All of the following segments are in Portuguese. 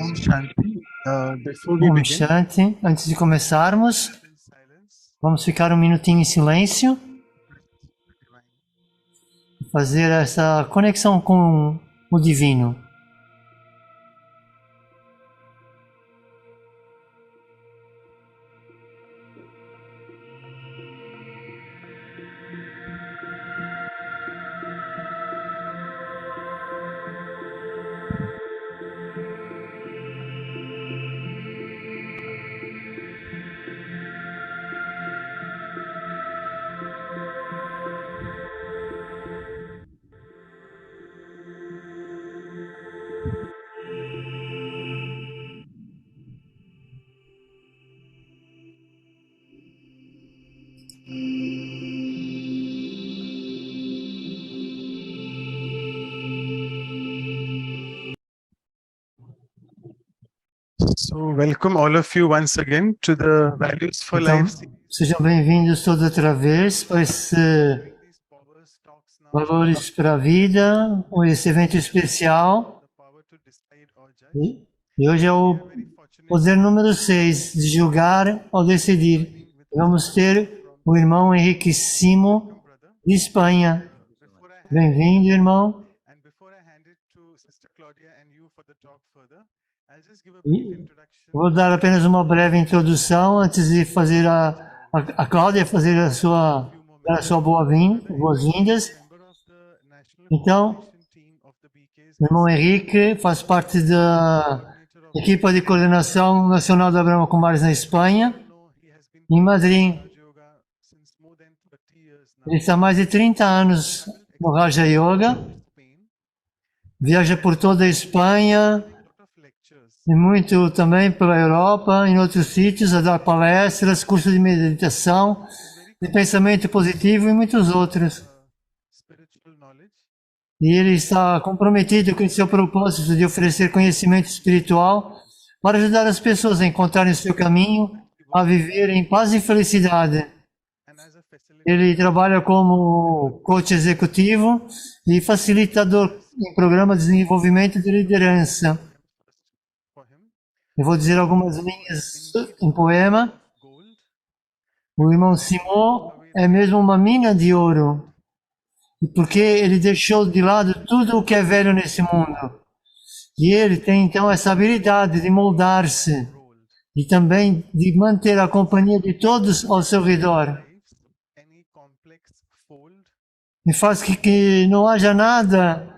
Om Shanti. Before we Om begin, Shanti. Antes de começarmos, vamos ficar um minutinho em silêncio, fazer essa conexão com o divino. so welcome all of you once again to the Values for Então, Life series. sejam bem-vindos todos outra vez para esse Valores para a Vida, esse evento especial. E hoje é o poder número 6, de julgar ou decidir. Vamos ter o irmão Henrique Simo, de Espanha. Bem-vindo, irmão. Vou dar apenas uma breve introdução antes de fazer a Cláudia fazer dar a sua boas-vindas. Então, o irmão Henrique faz parte da equipa de coordenação nacional da Brahma Kumaris na Espanha, em Madrid. Ele está há mais de 30 anos no Raja Yoga, viaja por toda a Espanha e muito também pela Europa, em outros sítios, a dar palestras, cursos de meditação, de pensamento positivo e muitos outros. E ele está comprometido com o seu propósito de oferecer conhecimento espiritual para ajudar as pessoas a encontrarem o seu caminho, a viver em paz e felicidade. Ele trabalha como coach executivo e facilitador em programa de desenvolvimento de liderança. Eu vou dizer algumas linhas em poema. O irmão Simon é mesmo uma mina de ouro, porque ele deixou de lado tudo o que é velho nesse mundo. E ele tem então essa habilidade de moldar-se e também de manter a companhia de todos ao seu redor. E faz que não haja nada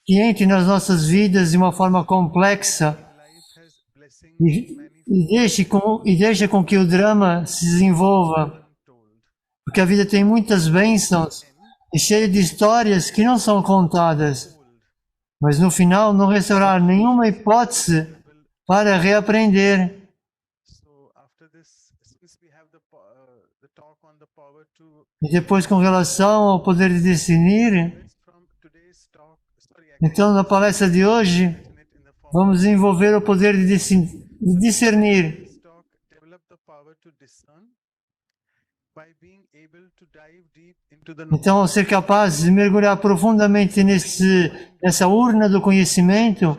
que entre nas nossas vidas de uma forma complexa e deixe com que o drama se desenvolva. Porque a vida tem muitas bênçãos e cheia de histórias que não são contadas. Mas no final não restará nenhuma hipótese para reaprender. E depois, com relação ao poder de discernir, então na palestra de hoje, vamos desenvolver o poder de discernir. Então, ao ser capaz de mergulhar profundamente nessa urna do conhecimento,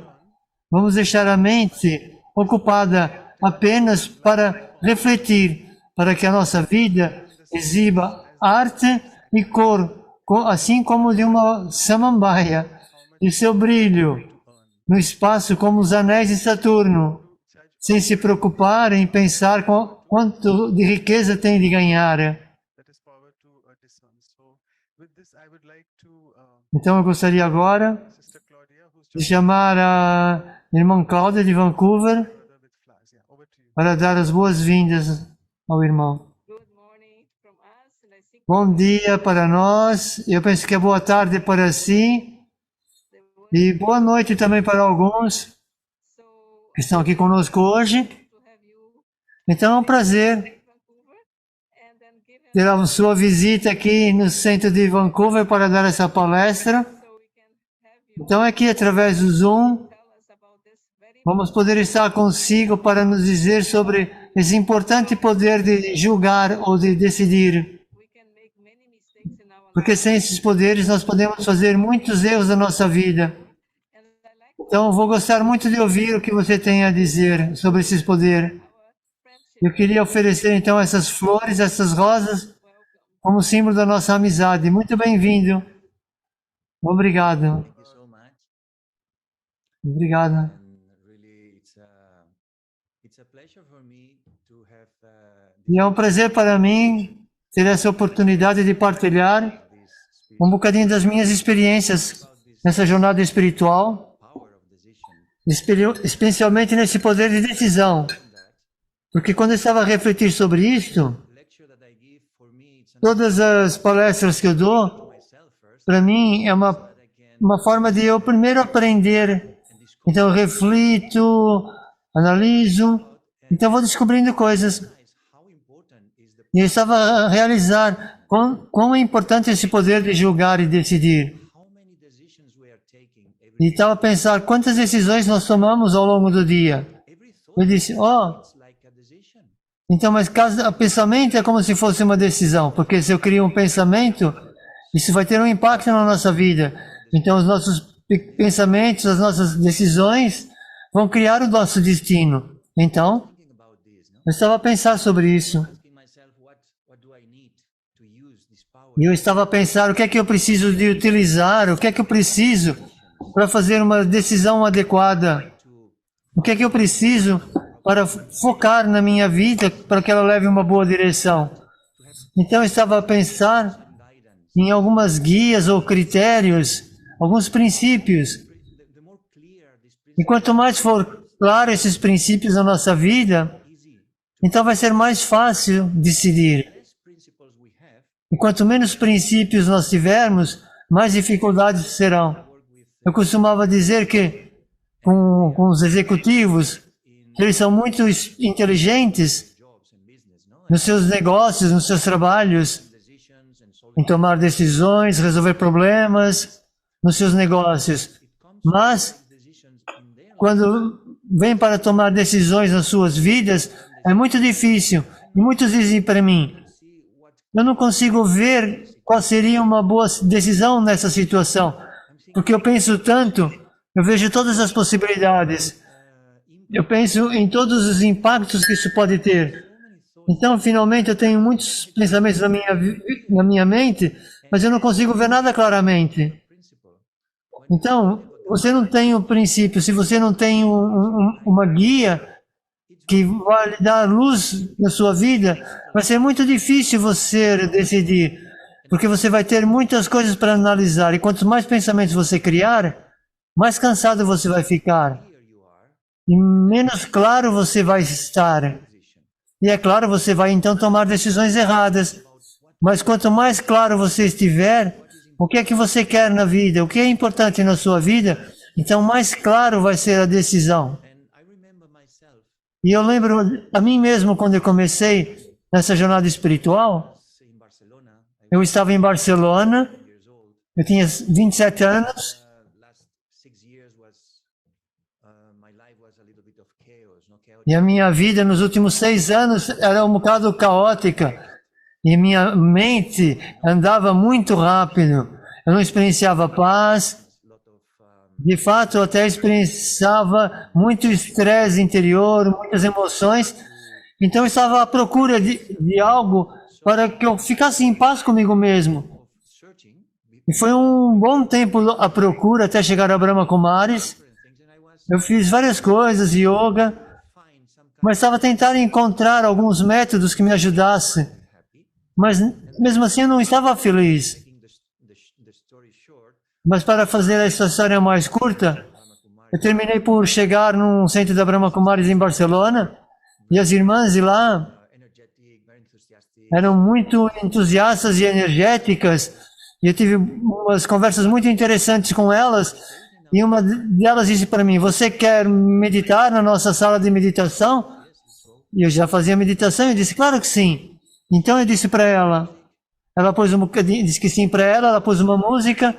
vamos deixar a mente ocupada apenas para refletir, para que a nossa vida exiba arte e cor, assim como de uma samambaia, e seu brilho no espaço como os anéis de Saturno, sem se preocupar em pensar quanto de riqueza tem de ganhar. Então eu gostaria agora de chamar a irmã Cláudia de Vancouver para dar as boas-vindas ao irmão. Bom dia para nós, eu penso que é boa tarde para si e boa noite também para alguns que estão aqui conosco hoje. Então é um prazer ter a sua visita aqui no centro de Vancouver para dar essa palestra. Então aqui através do Zoom, vamos poder estar consigo para nos dizer sobre esse importante poder de julgar ou de decidir. Porque sem esses poderes nós podemos fazer muitos erros na nossa vida. Então, eu vou gostar muito de ouvir o que você tem a dizer sobre esses poderes. Eu queria oferecer, então, essas flores, essas rosas, como símbolo da nossa amizade. Muito bem-vindo. Obrigado. Thank you so much. Obrigado. And really, it's a pleasure for me to have E é um prazer para mim ter essa oportunidade de partilhar this um bocadinho das minhas experiências nessa jornada espiritual, power of decision. especialmente nesse poder de decisão. Porque quando eu estava a refletir sobre isto, Lecture that I give for me, it's an todas as palestras que eu dou, myself first, para mim é that I can uma forma de eu primeiro aprender. and discover Então eu reflito, analiso, então eu vou descobrindo coisas. how important is the E eu estava a realizar quão é importante esse poder de julgar e decidir. how many decisions we are taking E estava a pensar quantas decisões nós tomamos ao longo do dia. every Eu thought. disse, oh, It's like a decision. então, mas o pensamento é como se fosse uma decisão, porque se eu crio um pensamento, isso vai ter um impacto na nossa vida. Então, os nossos pensamentos, as nossas decisões vão criar o nosso destino. Então, Thinking about this, no? eu estava a pensar sobre isso. Asking myself what do I need to use this power E eu estava a pensar o que é que eu preciso de utilizar, o que é que eu preciso para fazer uma decisão adequada. to O que é que eu preciso para focar na minha vida para que ela leve uma boa direção. Então eu estava a pensar guidance. em algumas guias ou critérios, alguns princípios. The more clear this E quanto mais for claro esses princípios na nossa vida, easy, então vai ser mais fácil decidir. less principles we have, E quanto menos princípios nós tivermos, mais dificuldades serão. work with Eu costumava dizer que com os executivos, eles são muito inteligentes jobs and business, no? nos seus negócios, nos seus trabalhos, Decisions and solving. em tomar decisões, resolver problemas nos seus negócios. Mas, Decisions in their quando vem para tomar decisões nas suas vidas, é muito difícil. E muitos dizem para mim, see what eu não consigo ver qual seria uma boa decisão nessa situação. Porque eu penso tanto, eu vejo todas as possibilidades. Eu penso em todos os impactos que isso pode ter. Então, finalmente, eu tenho muitos pensamentos na minha mente, mas eu não consigo ver nada claramente. principle. Então, você não tem o princípio, se você não tem uma guia que vai lhe dar luz na sua vida, vai ser muito difícil você decidir, porque você vai ter muitas coisas para analisar, e quanto mais pensamentos você criar, mais cansado você vai ficar, Here you are, e menos claro você vai estar. position. E é claro, você vai então tomar decisões erradas. Mas quanto mais claro você estiver, o que é que você quer na vida, o que é importante na sua vida, então mais claro vai ser a decisão. And I remember myself E eu lembro a mim mesmo quando eu comecei nessa jornada espiritual, in Barcelona. eu estava em Barcelona, I was years old. eu tinha 27 anos, Last 6 years was my life was a little bit of chaos, no chaotic. e a minha vida nos últimos 6 anos era um bocado caótica. E minha mente andava muito rápido. Eu não experienciava paz. Lot of De fato, eu até experienciava muito estresse interior, muitas emoções. Então, eu estava à procura de algo para que eu ficasse em paz comigo mesmo. searching E foi um bom tempo à procura até chegar a Brahma Kumaris. different things, and I was Eu fiz várias coisas, yoga, find some kind mas estava tentando encontrar alguns métodos que me ajudassem. of happy. Mas mesmo assim eu não estava feliz. Making the story short, Mas para fazer essa história mais curta, Brahma Kumari eu terminei por chegar num centro da Brahma Kumaris em Barcelona e as irmãs de lá energetic, very enthusiastic. eram muito entusiastas e energéticas e eu tive umas conversas muito interessantes com elas e uma delas disse para mim, você quer meditar na nossa sala de meditação? E eu já fazia meditação e eu disse, claro que sim. Então eu disse para ela pôs um bocadinho, disse que sim para ela pôs uma música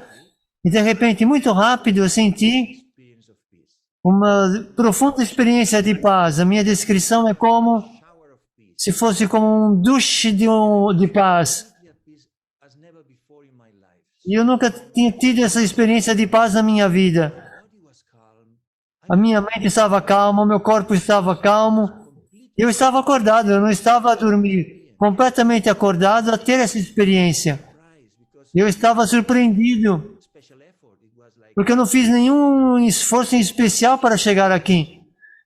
e de repente, muito rápido, eu senti Experience of peace. uma profunda experiência de paz. A minha descrição é como Shower of peace. se fosse como um duche de paz. At peace as never before in my life. E eu nunca tinha tido essa experiência de paz na minha vida. Body was calm, a minha mente estava calma, o meu corpo estava calmo. Eu estava acordado, eu não estava a dormir. Completamente acordado a ter essa experiência. Eu estava surpreendido, porque eu não fiz nenhum esforço em especial para chegar aqui.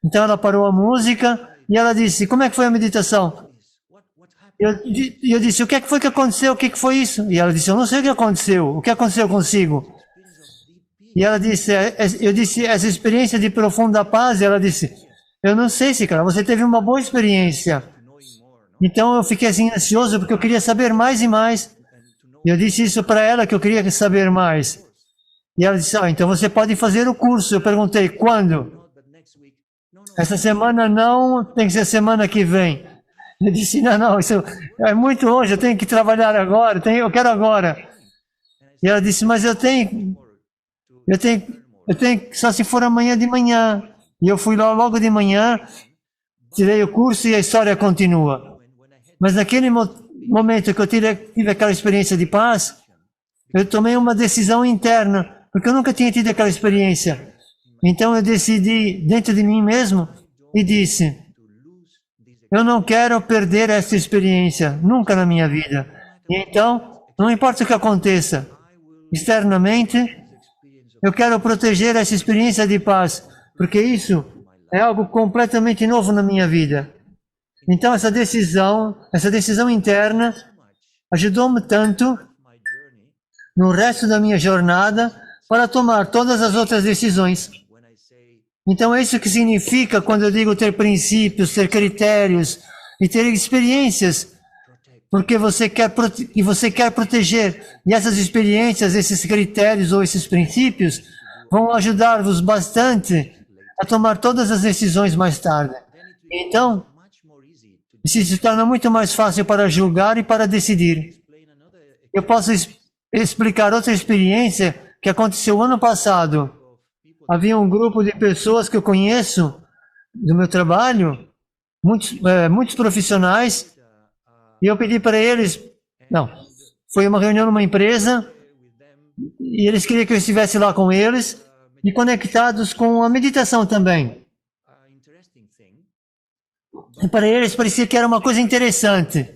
Então ela parou a música e ela disse, como é que foi a meditação? Eu disse, o que é que foi que aconteceu? O que que foi isso? E ela disse, eu não sei o que aconteceu. O que aconteceu consigo? E ela disse, eu disse, essa experiência de profunda paz, e ela disse, eu não sei, Sikara, você teve uma boa experiência. Então eu fiquei assim ansioso porque eu queria saber mais e mais. E eu disse isso para ela, que eu queria saber mais. E ela disse, então você pode fazer o curso. Eu perguntei, quando? Essa semana não, tem que ser semana que vem. Eu disse, não, isso é muito longe, eu tenho que trabalhar agora, eu quero agora. E ela disse, mas eu tenho só se for amanhã de manhã. E eu fui lá logo de manhã, tirei o curso e a história continua. Mas naquele momento que eu tive aquela experiência de paz, eu tomei uma decisão interna, porque eu nunca tinha tido aquela experiência. Então eu decidi dentro de mim mesmo e disse, eu não quero perder essa experiência, nunca na minha vida. E então, não importa o que aconteça, externamente, eu quero proteger essa experiência de paz, porque isso é algo completamente novo na minha vida. Então essa decisão interna, ajudou-me tanto no resto da minha jornada para tomar todas as outras decisões. Então é isso que significa quando eu digo ter princípios, ter critérios e ter experiências, porque você quer proteger. E essas experiências, esses critérios ou esses princípios vão ajudar-vos bastante a tomar todas as decisões mais tarde. Então, isso se torna muito mais fácil para julgar e para decidir. Eu posso explicar outra experiência que aconteceu ano passado. Havia um grupo de pessoas que eu conheço do meu trabalho, muitos profissionais, e eu pedi para eles, foi uma reunião numa empresa, e eles queriam que eu estivesse lá com eles, e conectados com a meditação também. E para eles parecia que era uma coisa interessante.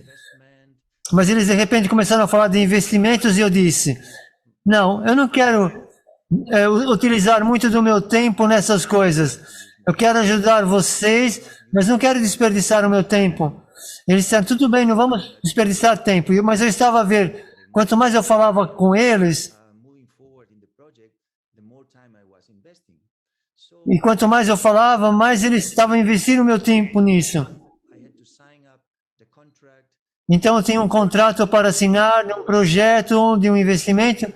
Mas eles de repente começaram a falar de investimentos e eu disse, não, eu não quero utilizar muito do meu tempo nessas coisas. Eu quero ajudar vocês, mas não quero desperdiçar o meu tempo. Eles disseram, tudo bem, não vamos desperdiçar tempo. Mas eu estava a ver, quanto mais eu falava com eles, e quanto mais eu falava, mais eles estavam investindo o meu tempo nisso. Então eu tinha um contrato para assinar de um projeto, de um investimento,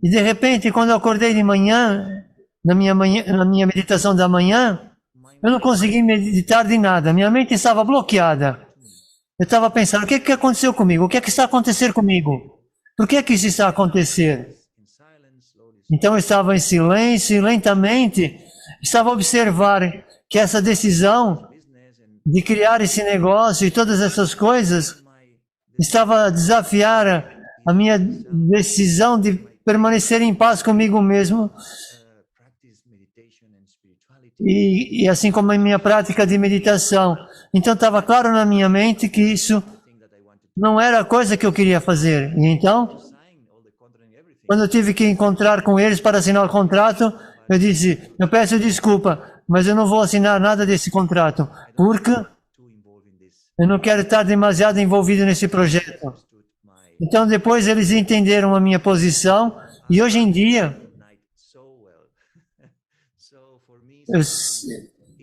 e de repente, quando eu acordei de manhã, na minha meditação da manhã, eu não consegui meditar de nada, minha mente estava bloqueada. Eu estava pensando, o que aconteceu comigo? O que é que está a acontecer comigo? Por que isso está a acontecer? Então eu estava em silêncio e lentamente estava a observar que essa decisão de criar esse negócio e todas essas coisas estava a desafiar a minha decisão de permanecer em paz comigo mesmo e assim como a minha prática de meditação. Então estava claro na minha mente que isso não era a coisa que eu queria fazer. E então, quando eu tive que encontrar com eles para assinar o contrato, eu disse, eu peço desculpa, mas eu não vou assinar nada desse contrato, porque eu não quero estar demasiado envolvido nesse projeto. Então depois eles entenderam a minha posição e hoje em dia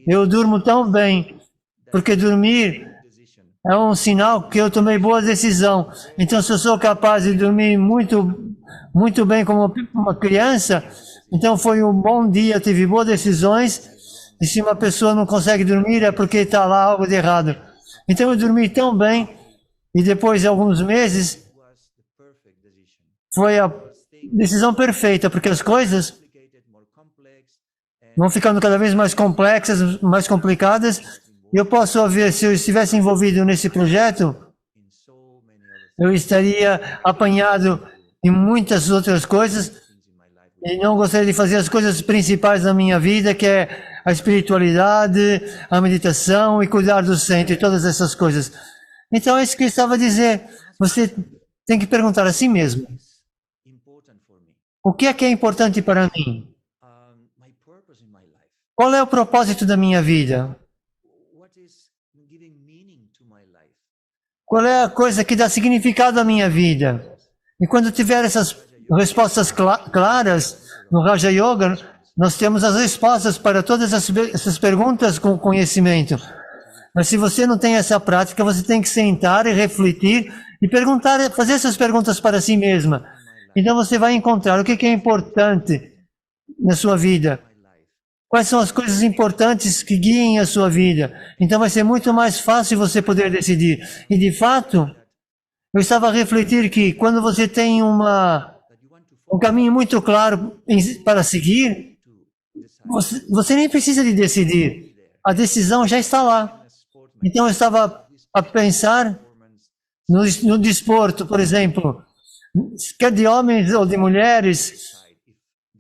eu durmo tão bem, porque dormir é um sinal que eu tomei boa decisão. Então se eu sou capaz de dormir muito bem como uma criança, então foi um bom dia, eu tive boas decisões, e se uma pessoa não consegue dormir é porque está lá algo de errado. Então eu dormi tão bem, e depois de alguns meses, foi a decisão perfeita, porque as coisas vão ficando cada vez mais complexas, mais complicadas, e eu posso ver, se eu estivesse envolvido nesse projeto, eu estaria apanhado em muitas outras coisas, e não gostaria de fazer as coisas principais da minha vida, que é a espiritualidade, a meditação e cuidar do centro e todas essas coisas. Então é isso que eu estava a dizer. Você tem que perguntar a si mesmo. is important for me? O que é importante para mim? My purpose in my life. Qual é o propósito da minha vida? What is giving meaning to my life? Qual é a coisa que dá significado à minha vida? E quando tiver essas respostas claras no Raja Yoga, nós temos as respostas para todas essas perguntas com conhecimento. Mas se você não tem essa prática, você tem que sentar e refletir e perguntar, fazer essas perguntas para si mesma. Então você vai encontrar o que é importante na sua vida. My life. Quais são as coisas importantes que guiem a sua vida. Então vai ser muito mais fácil você poder decidir. E de fato, eu estava a refletir que quando você tem That you want to um caminho muito claro para seguir, decide. você nem precisa de decidir. A decisão já está lá. Então eu estava a pensar no desporto, por exemplo, quer de homens ou de mulheres,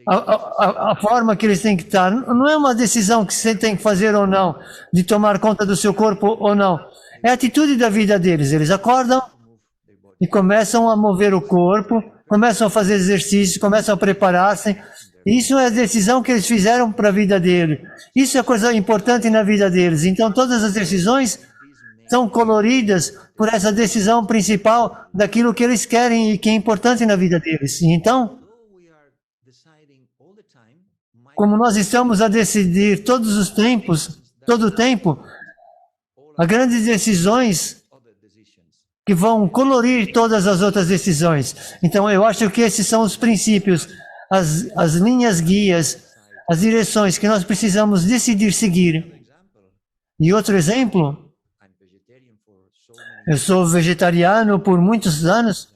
a forma que eles têm que estar. Não é uma decisão que você tem que fazer ou não, de tomar conta do seu corpo ou não. É a atitude da vida deles. Eles acordam e começam a mover o corpo, começam a fazer exercícios, começam a preparar-se. Isso é a decisão que eles fizeram para a vida deles. Isso é coisa importante na vida deles. Então todas as decisões são coloridas por essa decisão principal daquilo que eles querem e que é importante na vida deles. Então, como nós estamos a decidir todos os tempos, todo o tempo, há grandes decisões que vão colorir todas as outras decisões. Então eu acho que esses são os princípios, as linhas guias, as direções que nós precisamos decidir seguir. E outro exemplo, eu sou vegetariano por muitos anos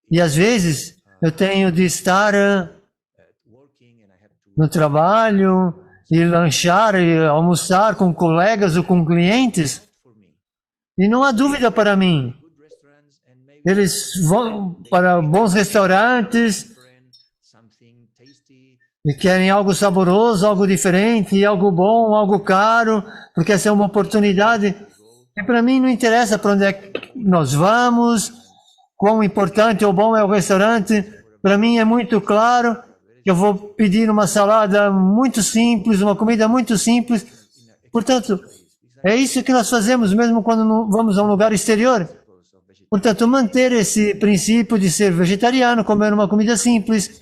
e às vezes eu tenho de estar no trabalho e lanchar e almoçar com colegas ou com clientes. E não há dúvida para mim. Eles vão para bons restaurantes e querem algo saboroso, algo diferente, algo bom, algo caro, porque essa é uma oportunidade. E para mim não interessa para onde é que nós vamos, quão importante ou bom é o restaurante. Para mim é muito claro que eu vou pedir uma salada muito simples, uma comida muito simples. Portanto, é isso que nós fazemos mesmo quando vamos a um lugar exterior. Portanto, manter esse princípio de ser vegetariano, comer uma comida simples.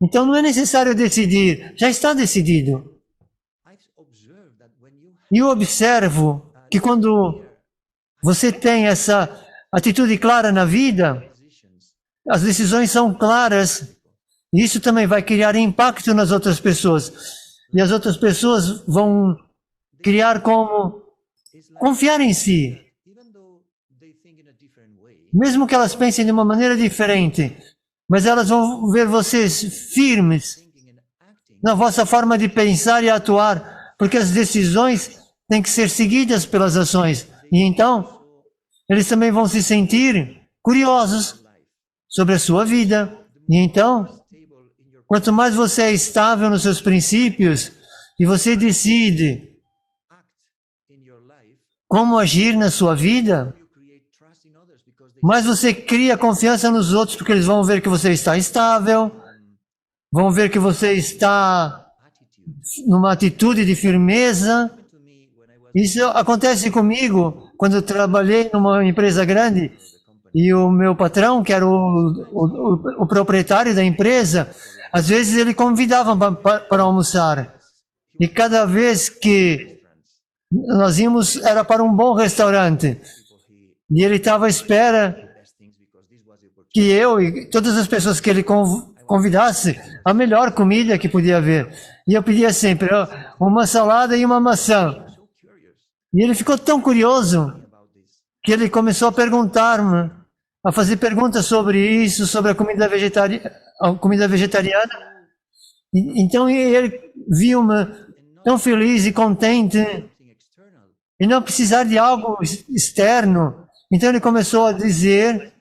Então não é necessário decidir, já está decidido. E eu observo que quando você tem essa atitude clara na vida, as decisões são claras. E isso também vai criar impacto nas outras pessoas. E as outras pessoas vão criar como confiar em si. Mesmo que elas pensem de uma maneira diferente, mas elas vão ver vocês firmes na vossa forma de pensar e atuar, porque as decisões têm que ser seguidas pelas ações. E então, eles também vão se sentir curiosos sobre a sua vida. E então, quanto mais você é estável nos seus princípios e você decide como agir na sua vida, mais você cria confiança nos outros, porque eles vão ver que você está estável, vão ver que você está numa atitude de firmeza. Isso acontece comigo quando eu trabalhei numa empresa grande e o meu patrão, que era o proprietário da empresa, às vezes ele convidava para almoçar. E cada vez que nós íamos, era para um bom restaurante. E ele estava à espera que eu e todas as pessoas que ele convidasse a melhor comida que podia haver. E eu pedia sempre uma salada e uma maçã. E ele ficou tão curioso que ele começou a perguntar-me, a fazer perguntas sobre isso, sobre a comida vegetariana. Então ele viu-me tão feliz e contente e não precisar de algo externo. Então ele começou a dizer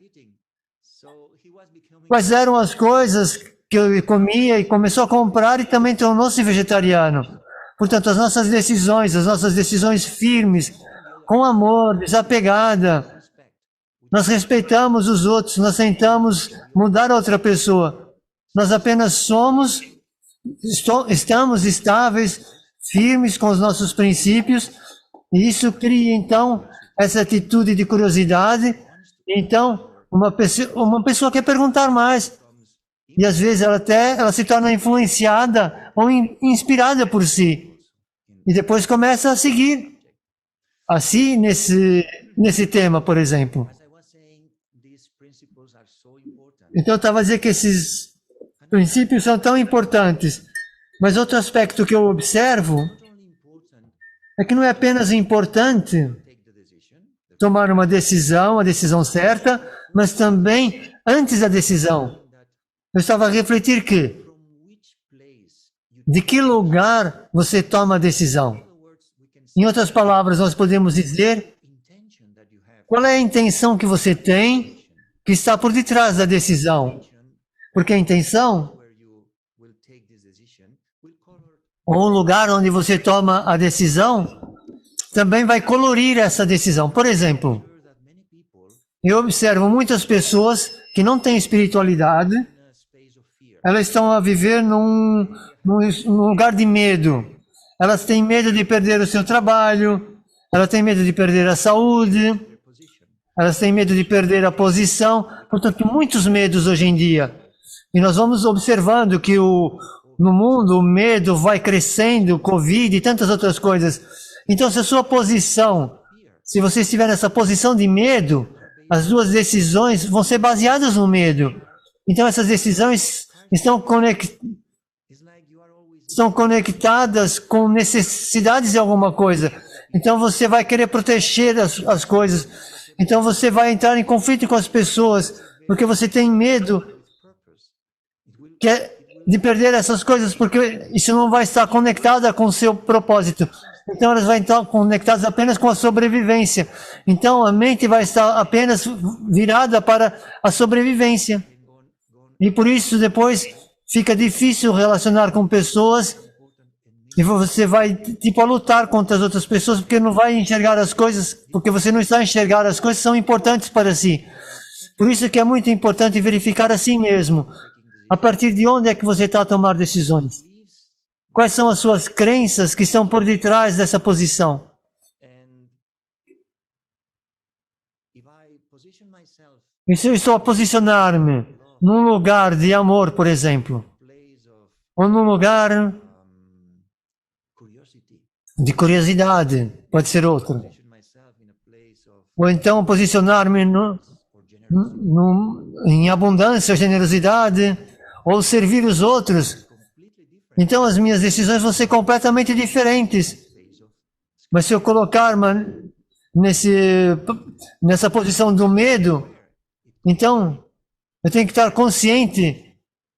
quais eram as coisas que eu comia e começou a comprar e também tornou-se vegetariano. Portanto, as nossas decisões firmes, com amor, desapegada, nós respeitamos os outros, nós tentamos mudar a outra pessoa. Nós apenas estamos estáveis, firmes com os nossos princípios, e isso cria, então, essa atitude de curiosidade. Então, uma pessoa quer perguntar mais, e às vezes ela se torna influenciada ou inspirada por si, e depois começa a seguir, assim, nesse tema, por exemplo. Então, eu estava a dizer que esses princípios são tão importantes, mas outro aspecto que eu observo é que não é apenas importante tomar uma decisão, a decisão certa, mas também antes da decisão. Eu estava a refletir que de que lugar você toma a decisão. Em outras palavras, nós podemos dizer qual é a intenção que você tem que está por detrás da decisão. Porque a intenção, ou o lugar onde você toma a decisão, também vai colorir essa decisão. Por exemplo, eu observo muitas pessoas que não têm espiritualidade, elas estão a viver num lugar de medo. Elas têm medo de perder o seu trabalho, elas têm medo de perder a saúde, elas têm medo de perder a posição. Portanto, muitos medos hoje em dia. E nós vamos observando que no mundo o medo vai crescendo, Covid e tantas outras coisas. Então, se a sua posição, se você estiver nessa posição de medo, as duas decisões vão ser baseadas no medo. Então, essas decisões estão conectadas com necessidades de alguma coisa. Então, você vai querer proteger as coisas. Então, você vai entrar em conflito com as pessoas, porque você tem medo de perder essas coisas, porque isso não vai estar conectado com o seu propósito. Então, elas vão estar conectadas apenas com a sobrevivência. Então, a mente vai estar apenas virada para a sobrevivência. E por isso, depois, fica difícil relacionar com pessoas e você vai, tipo, a lutar contra as outras pessoas porque não vai enxergar as coisas, porque você não está a enxergar as coisas que são importantes para si. Por isso que é muito importante verificar a si mesmo. A partir de onde é que você está a tomar decisões? Quais são as suas crenças que estão por detrás dessa posição? E se eu estou a posicionar-me num lugar de amor, por exemplo, ou num lugar de curiosidade, pode ser outro. Ou então posicionar-me em abundância, generosidade, ou servir os outros. Então as minhas decisões vão ser completamente diferentes. Mas se eu colocar-me nessa posição do medo, então eu tenho que estar consciente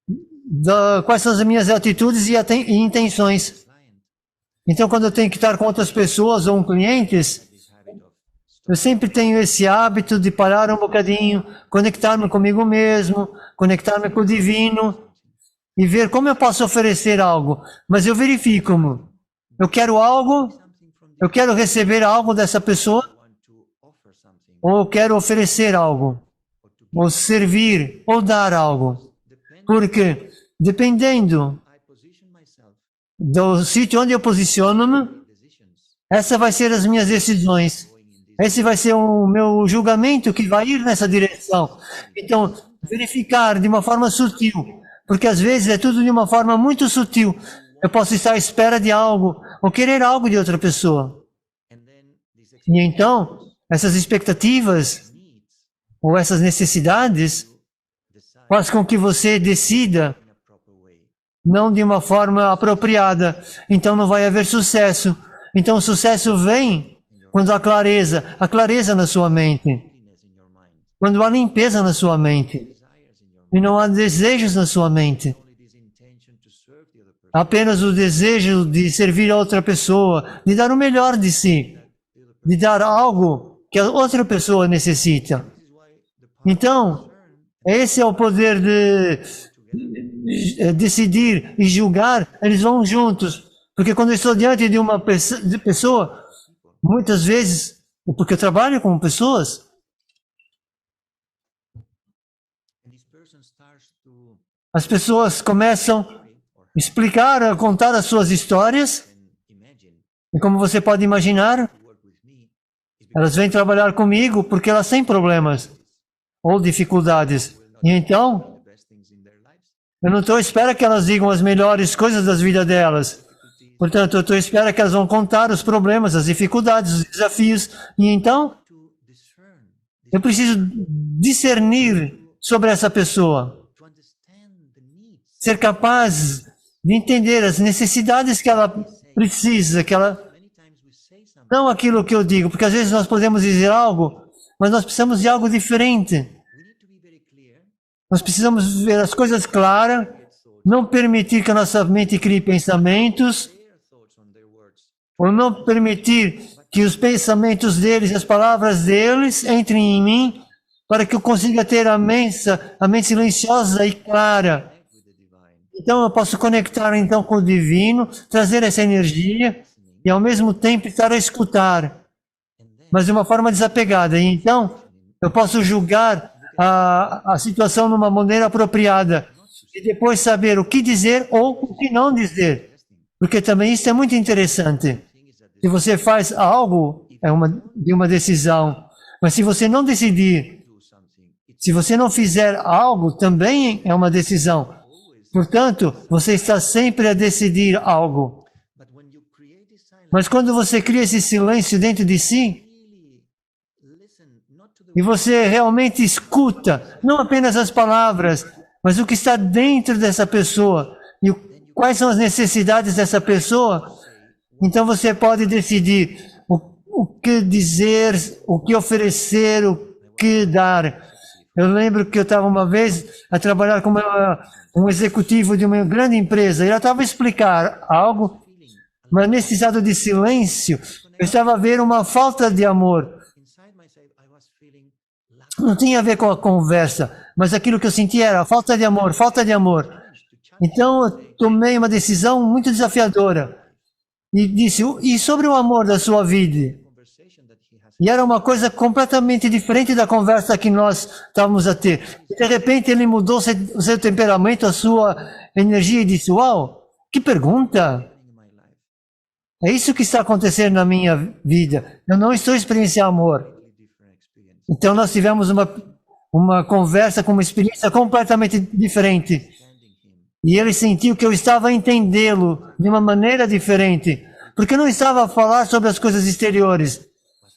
de quais são as minhas atitudes e intenções. Então, quando eu tenho que estar com outras pessoas ou clientes, eu sempre tenho esse hábito de parar um bocadinho, conectar-me comigo mesmo, conectar-me com o divino e ver como eu posso oferecer algo. Mas eu verifico-me. Eu quero algo, eu quero receber algo dessa pessoa, ou eu quero oferecer algo, ou servir, ou dar algo. Porque, dependendo do sítio onde eu posiciono-me, essa vai ser as minhas decisões. Esse vai ser o meu julgamento que vai ir nessa direção. Então, verificar de uma forma sutil, porque às vezes é tudo de uma forma muito sutil. Eu posso estar à espera de algo, ou querer algo de outra pessoa. E então, essas expectativas, ou essas necessidades, faz com que você decida não de uma forma apropriada. Então não vai haver sucesso. Então o sucesso vem quando há clareza na sua mente. Quando há limpeza na sua mente. E não há desejos na sua mente. Apenas o desejo de servir a outra pessoa, de dar o melhor de si, de dar algo que a outra pessoa necessita. Então, esse é o poder decidir e julgar, eles vão juntos. Porque quando eu estou diante de uma pessoa, muitas vezes, porque eu trabalho com pessoas, as pessoas começam a explicar, a contar as suas histórias, e como você pode imaginar, elas vêm trabalhar comigo porque elas têm problemas ou dificuldades. E então, eu não estou à espera que elas digam as melhores coisas das vidas delas. Portanto, eu estou à espera que elas vão contar os problemas, as dificuldades, os desafios. E então, eu preciso discernir sobre essa pessoa. Ser capaz de entender as necessidades que ela precisa, que ela... Não aquilo que eu digo, porque às vezes nós podemos dizer algo, mas nós precisamos de algo diferente. Nós precisamos ver as coisas claras, não permitir que a nossa mente crie pensamentos, ou não permitir que os pensamentos deles, as palavras deles entrem em mim, para que eu consiga ter a mente silenciosa e clara. Então eu posso conectar então com o divino, trazer essa energia e ao mesmo tempo estar a escutar, mas de uma forma desapegada. E então eu posso julgar a situação de uma maneira apropriada e depois saber o que dizer ou o que não dizer. Porque também isso é muito interessante. Se você faz algo, de uma decisão, mas se você não decidir, se você não fizer algo, também é uma decisão. Portanto, você está sempre a decidir algo. Mas quando você cria esse silêncio dentro de si, e você realmente escuta, não apenas as palavras, mas o que está dentro dessa pessoa, e quais são as necessidades dessa pessoa, então você pode decidir o que dizer, o que oferecer, o que dar. Eu lembro que eu estava uma vez a trabalhar com um executivo de uma grande empresa, e ela estava a explicar algo, mas nesse estado de silêncio, eu estava a ver uma falta de amor. Não tinha a ver com a conversa, mas aquilo que eu senti era falta de amor, falta de amor. Então eu tomei uma decisão muito desafiadora e disse, e sobre o amor da sua vida? E era uma coisa completamente diferente da conversa que nós estávamos a ter. E de repente ele mudou o seu temperamento, a sua energia e disse, uau, que pergunta! É isso que está acontecendo na minha vida. Eu não estou experienciando amor. Então nós tivemos uma conversa com uma experiência completamente diferente. E ele sentiu que eu estava a entendê-lo de uma maneira diferente. Porque eu não estava a falar sobre as coisas exteriores.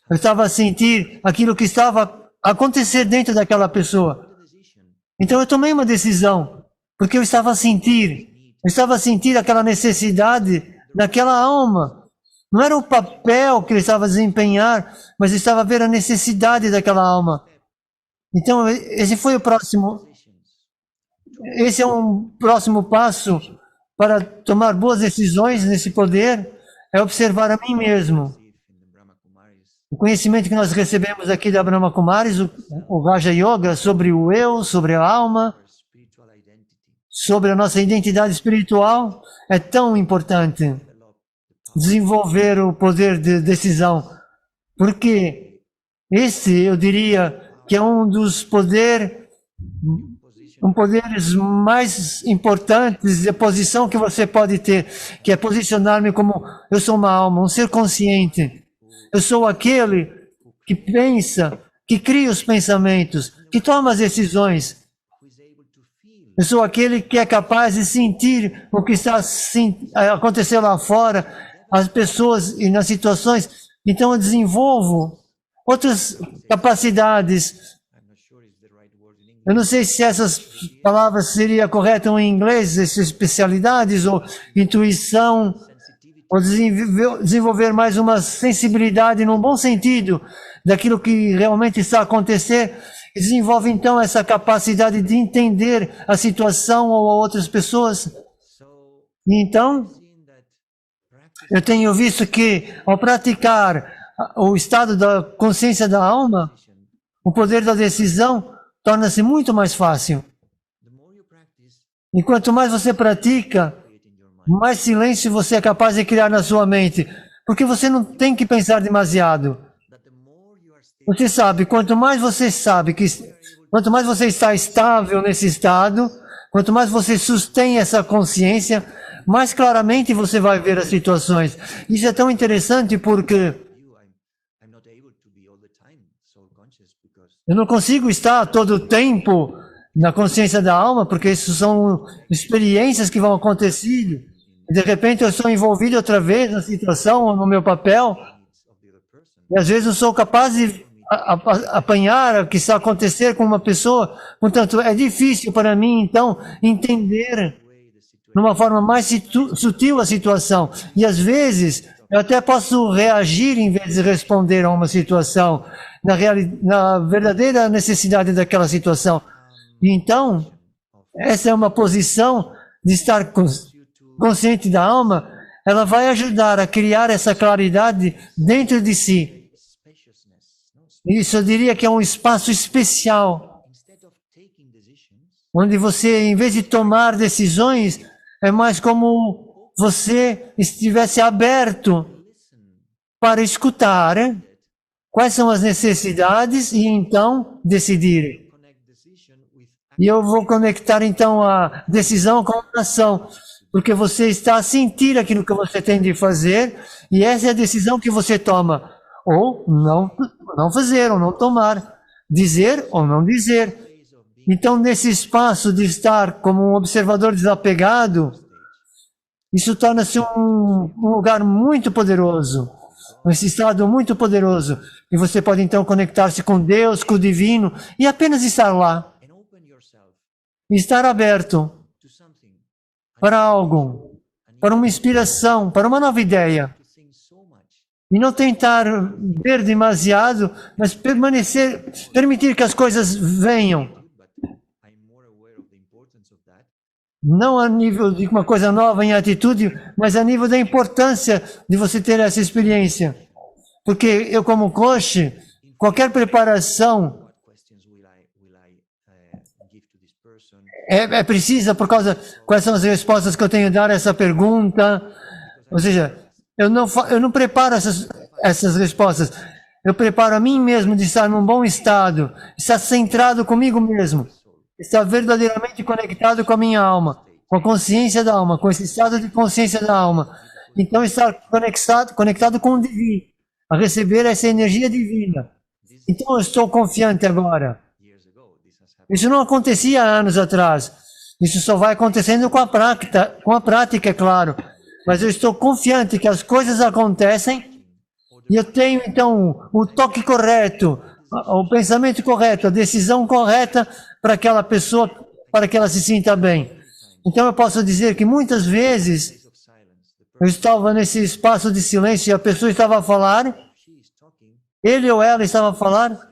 Eu estava a sentir aquilo que estava a acontecer dentro daquela pessoa. Então eu tomei uma decisão. Porque eu estava a sentir aquela necessidade daquela alma. Não era o papel que ele estava a desempenhar, mas estava a ver a necessidade daquela alma. Então, esse foi o próximo. Esse é um próximo passo para tomar boas decisões nesse poder, é observar a mim mesmo. O conhecimento que nós recebemos aqui da Brahma Kumaris, o Raja Yoga, sobre o eu, sobre a alma, sobre a nossa identidade espiritual, é tão importante. Desenvolver o poder de decisão, porque esse, eu diria, que é um dos poderes mais importantes de posição que você pode ter, que é posicionar-me como eu sou uma alma, um ser consciente. Eu sou aquele que pensa, que cria os pensamentos, que toma as decisões. Eu sou aquele que é capaz de sentir o que está acontecendo lá fora, as pessoas e nas situações. Então eu desenvolvo outras capacidades. Eu não sei se essas palavras seriam corretas em inglês, essas especialidades, ou intuição, ou desenvolver mais uma sensibilidade num bom sentido daquilo que realmente está a acontecer. E desenvolve então essa capacidade de entender a situação ou outras pessoas. E então, eu tenho visto que ao praticar o estado da consciência da alma, o poder da decisão torna-se muito mais fácil. E quanto mais você pratica, mais silêncio você é capaz de criar na sua mente. Porque você não tem que pensar demasiado. Você sabe, quanto mais você está estável nesse estado, quanto mais você sustém essa consciência, mais claramente você vai ver as situações. Isso é tão interessante porque eu não consigo estar todo o tempo na consciência da alma, porque isso são experiências que vão acontecer. De repente eu sou envolvido outra vez na situação ou no meu papel, e às vezes eu sou capaz de apanhar o que está acontecendo com uma pessoa. Portanto, é difícil para mim, então, entender de uma forma mais sutil a situação. E às vezes eu até posso reagir em vez de responder a uma situação, na verdadeira necessidade daquela situação. E então, essa é uma posição de estar consciente da alma, ela vai ajudar a criar essa claridade dentro de si. Isso eu diria que é um espaço especial, onde você, em vez de tomar decisões, é mais como você estivesse aberto para escutar quais são as necessidades e então decidir. E eu vou conectar então a decisão com a ação, porque você está a sentir aquilo que você tem de fazer e essa é a decisão que você toma. Ou não fazer, ou não tomar. Dizer ou não dizer. Então, nesse espaço de estar como um observador desapegado, isso torna-se um lugar muito poderoso. Esse estado muito poderoso. E você pode então conectar-se com Deus, com o divino, e apenas estar lá. Estar aberto para algo, para uma inspiração, para uma nova ideia. E não tentar ver demasiado, mas permitir que as coisas venham. Não a nível de uma coisa nova em atitude, mas a nível da importância de você ter essa experiência. Porque eu, como coach, qualquer preparação é precisa por causa quais são as respostas que eu tenho a dar a essa pergunta. Ou seja, eu não preparo essas respostas. Eu preparo a mim mesmo de estar num bom estado, estar centrado comigo mesmo, estar verdadeiramente conectado com a minha alma, com a consciência da alma, com esse estado de consciência da alma. Então, estar conectado com o divino, a receber essa energia divina. Então, eu estou confiante agora. Isso não acontecia há anos atrás. Isso só vai acontecendo com a prática, é claro. Mas eu estou confiante que as coisas acontecem e eu tenho, então, o toque correto, o pensamento correto, a decisão correta para aquela pessoa, para que ela se sinta bem. Então, eu posso dizer que muitas vezes eu estava nesse espaço de silêncio e a pessoa estava a falar, ele ou ela estava a falar,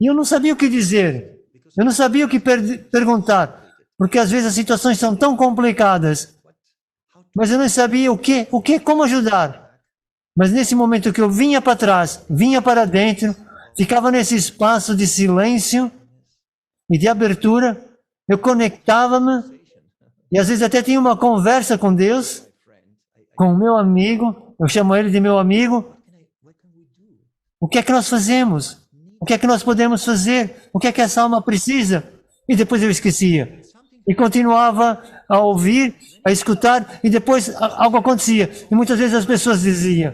e eu não sabia o que dizer. Eu não sabia o que perguntar, porque às vezes as situações são tão complicadas, mas eu não sabia como ajudar. Mas nesse momento que eu vinha para trás, vinha para dentro, ficava nesse espaço de silêncio e de abertura, eu conectava-me, e às vezes até tinha uma conversa com Deus, com o meu amigo, eu chamo ele de meu amigo. O que é que nós fazemos? O que é que nós podemos fazer? O que é que essa alma precisa? E depois eu esquecia. E continuava a ouvir, a escutar, e depois algo acontecia. E muitas vezes as pessoas diziam,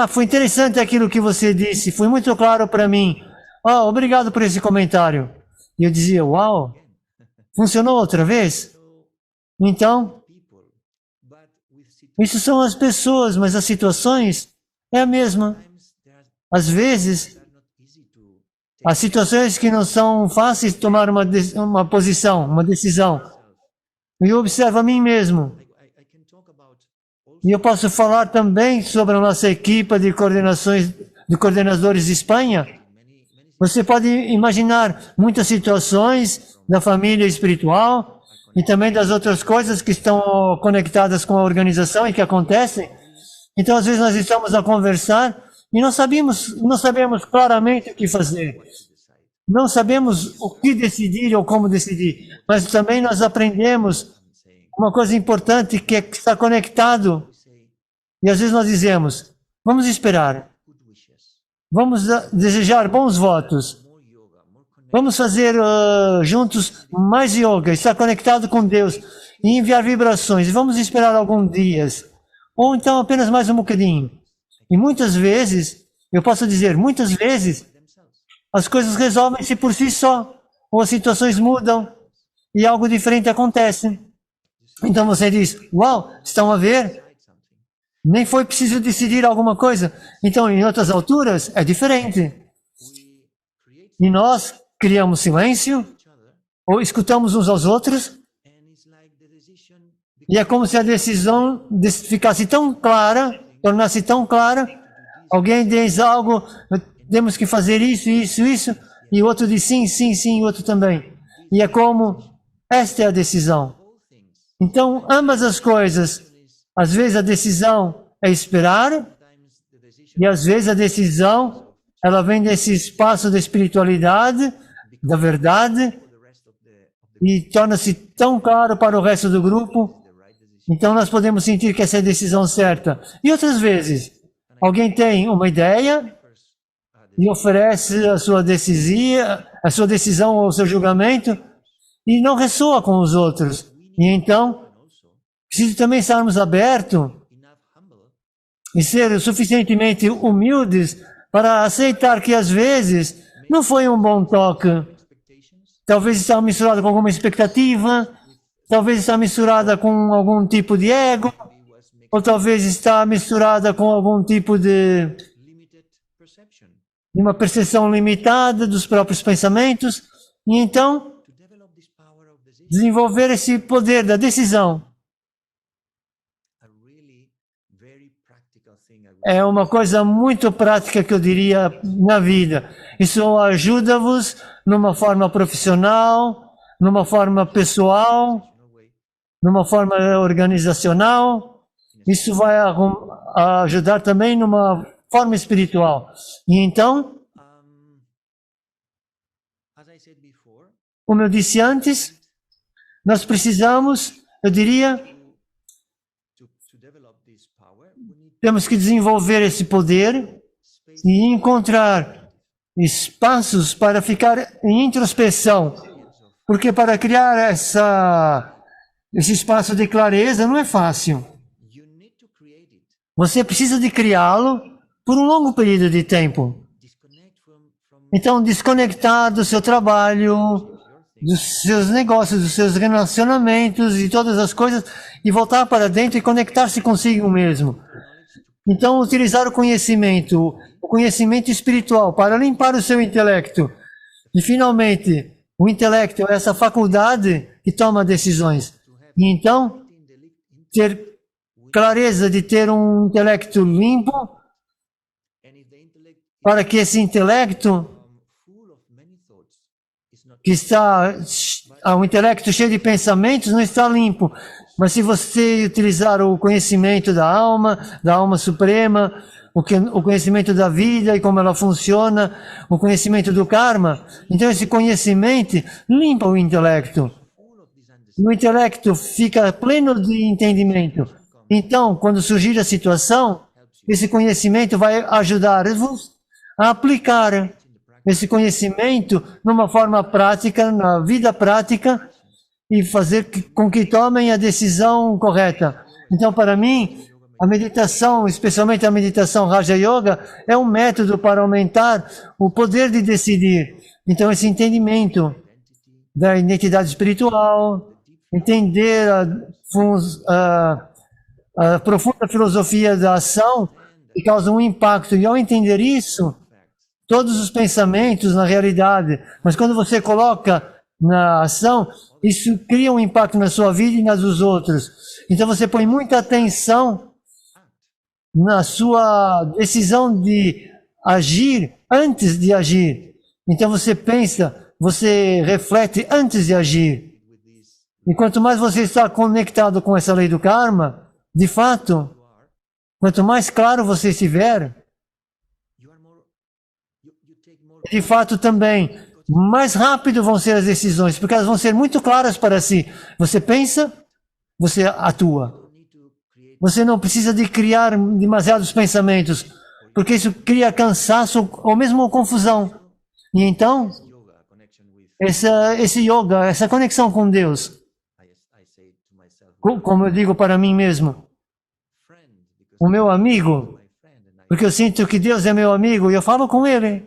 foi interessante aquilo que você disse, foi muito claro para mim. Obrigado por esse comentário. E eu dizia, uau, funcionou outra vez? Então, isso são as pessoas, mas as situações é a mesma. Às vezes, as situações que não são fáceis de tomar uma posição, uma decisão. E eu observo a mim mesmo. E eu posso falar também sobre a nossa equipe de coordenadores de Espanha. Você pode imaginar muitas situações da família espiritual e também das outras coisas que estão conectadas com a organização e que acontecem. Então, às vezes, nós estamos a conversar e não sabemos claramente o que fazer. não sabemos o que decidir ou como decidir, mas também nós aprendemos uma coisa importante que é que está conectado. E às vezes nós dizemos, vamos esperar, vamos desejar bons votos, vamos fazer juntos mais yoga, estar conectado com Deus e enviar vibrações, e vamos esperar alguns dias, ou então apenas mais um bocadinho. E muitas vezes, eu posso dizer, muitas vezes, as coisas resolvem-se por si só, ou as situações mudam e algo diferente acontece. Então você diz, uau, estão a ver? Nem foi preciso decidir alguma coisa. Então, em outras alturas, é diferente. E nós criamos silêncio, ou escutamos uns aos outros, e é como se a decisão ficasse tão clara, tornasse tão clara, alguém diz algo, temos que fazer isso, isso, isso, e o outro diz sim, sim, sim, e o outro também. E é como, esta é a decisão. Então, ambas as coisas, às vezes a decisão é esperar, e às vezes a decisão, ela vem desse espaço da espiritualidade, da verdade, e torna-se tão claro para o resto do grupo. Então nós podemos sentir que essa é a decisão certa. E outras vezes, alguém tem uma ideia e oferece a sua decisão ou o seu julgamento e não ressoa com os outros. E então, preciso também estarmos abertos e ser suficientemente humildes para aceitar que às vezes não foi um bom toque. Talvez estava misturado com alguma expectativa, talvez está misturada com algum tipo de ego, ou talvez está misturada com algum tipo de uma percepção limitada dos próprios pensamentos. E então, desenvolver esse poder da decisão é uma coisa muito prática que eu diria na vida. Isso ajuda-vos numa forma profissional, numa forma pessoal, numa forma organizacional. Isso vai ajudar também numa forma espiritual. E então, como eu disse antes, nós precisamos, eu diria, temos que desenvolver esse poder e encontrar espaços para ficar em introspeção. Porque para criar esse espaço de clareza não é fácil. Você precisa de criá-lo por um longo período de tempo. Então, desconectar do seu trabalho, dos seus negócios, dos seus relacionamentos e todas as coisas, e voltar para dentro e conectar-se consigo mesmo. Então, utilizar o conhecimento espiritual para limpar o seu intelecto. E, finalmente, o intelecto é essa faculdade que toma decisões. E então, ter clareza de ter um intelecto limpo, para que esse intelecto, que está, um intelecto cheio de pensamentos, não está limpo. Mas se você utilizar o conhecimento da alma suprema, o conhecimento da vida e como ela funciona, o conhecimento do karma, então esse conhecimento limpa o intelecto. O intelecto fica pleno de entendimento. Então, quando surgir a situação, esse conhecimento vai ajudar-vos a aplicar esse conhecimento numa forma prática, na vida prática, e fazer com que tomem a decisão correta. Então, para mim, a meditação, especialmente a meditação Raja Yoga, é um método para aumentar o poder de decidir. Então, esse entendimento da identidade espiritual, entender a profunda filosofia da ação, que causa um impacto. E ao entender isso, todos os pensamentos na realidade, mas quando você coloca na ação, isso cria um impacto na sua vida e nas dos outros. Então você põe muita atenção na sua decisão de agir antes de agir. Então você pensa, você reflete antes de agir. E quanto mais você está conectado com essa lei do karma, de fato, quanto mais claro você estiver, de fato também, mais rápido vão ser as decisões, porque elas vão ser muito claras para si. Você pensa, você atua. don't need to create Você não precisa de criar demasiados pensamentos, porque isso cria cansaço ou mesmo confusão. E então, yoga connection with. esse yoga, essa conexão com Deus, I say to myself, como eu digo para mim mesmo, friend, because o meu amigo, my friend, and porque eu sinto que Deus é meu amigo e eu falo com Ele.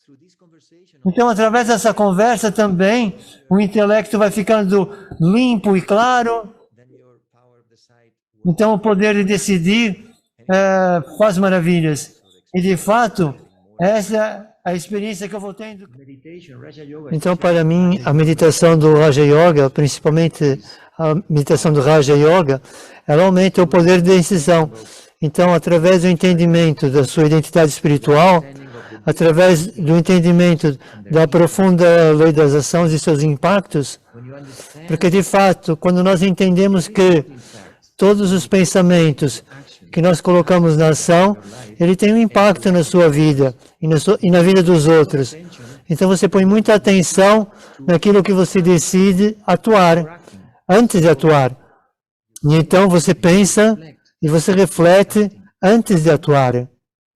through this conversation, Então, através dessa conversa também, o intelecto vai ficando limpo e claro. then your power of the sight Então, o poder de decidir faz maravilhas. E, de fato, essa é a experiência que eu vou tendo. meditation, Raja Yoga. Então, para mim, a meditação do Raja Yoga, principalmente a meditação do Raja Yoga, ela aumenta o poder de decisão. Então, através do entendimento da sua identidade espiritual, através do entendimento da profunda lei das ações e seus impactos, When you understand porque, de fato, quando nós entendemos que todos os pensamentos que nós colocamos na ação, ele tem um impacto na sua vida e na vida dos outros. Então você põe muita atenção naquilo que você decide atuar, antes de atuar. E então você pensa e você reflete antes de atuar. and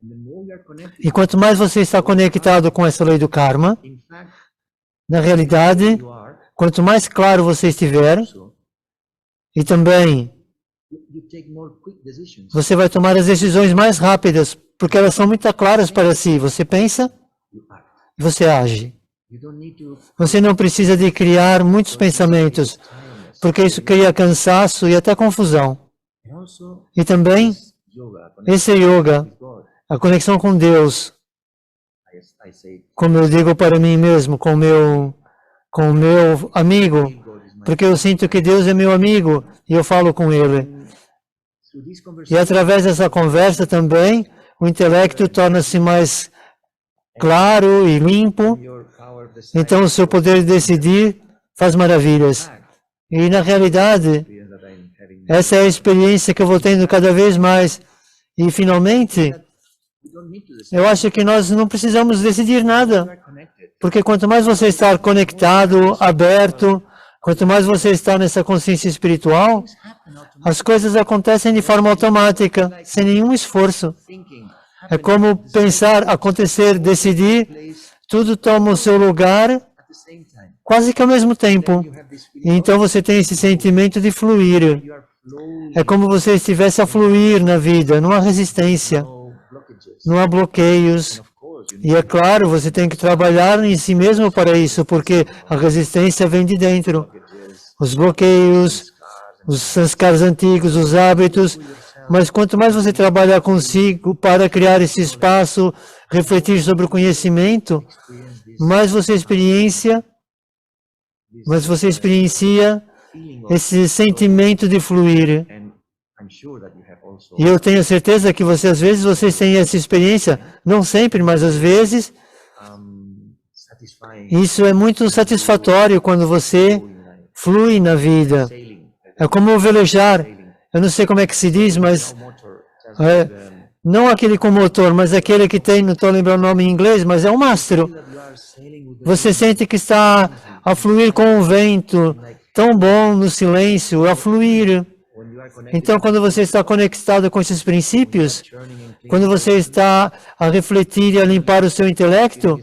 the more you are connected, E quanto mais você está conectado com essa lei do karma, in fact, na realidade, you are. quanto mais claro você estiver, So e também you take more quick decisions. você vai tomar as decisões mais rápidas, porque elas são muito claras para si. Você pensa You act. e você age. You don't need to Você não precisa de criar muitos pensamentos, tiredness. porque isso cria cansaço e até confusão. And also E também, yoga, esse yoga, with God. a conexão com Deus, I say como eu digo para mim mesmo, com o meu amigo, God is my. porque eu sinto que Deus é meu amigo e eu falo com Ele. Through this E conversation, através dessa conversa também, o intelecto torna-se mais claro e limpo. your power of the sight Então, o seu poder de decidir faz maravilhas. act. E, na realidade, Experience that I'm having. essa é a experiência que eu vou tendo cada vez mais. E, finalmente, You don't need to decide. eu acho que nós não precisamos decidir You nada. are connected. Porque quanto mais você está conectado, aberto, quanto mais você está nessa consciência espiritual, Things happen automatically. as coisas acontecem de forma automática, sem nenhum esforço. Thinking É como pensar, acontecer, decidir, place tudo toma o seu lugar at the same time. quase que ao mesmo tempo. You have this E feeling então você tem esse sentimento de fluir. you are flowing. É como você estivesse a fluir na vida, não há resistência, No blockages. não há bloqueios. Of course, you E é claro, você tem que trabalhar em si mesmo para isso, porque a resistência vem de dentro. Os bloqueios, os sanskaras antigos, os hábitos. Mas quanto mais você trabalhar consigo para criar esse espaço, refletir sobre o conhecimento, mais você experiencia feeling of, esse sentimento de fluir. and I'm sure that you have also E eu tenho certeza que às vezes vocês têm essa experiência, não sempre, mas às vezes, satisfying isso é muito satisfatório quando você in life. flui na vida. Sailing, É como velejar. Eu não sei como é que se diz, mas no motor, just é, não aquele com motor, mas aquele que tem, não estou lembrando o nome em inglês, mas é um mastro. that you are sailing with the Você sente que está a fluir com o vento, tão bom no silêncio, a fluir. when you are connected, Então, quando você está conectado com esses princípios, turning and thinking, quando você está a refletir e a limpar o seu intelecto,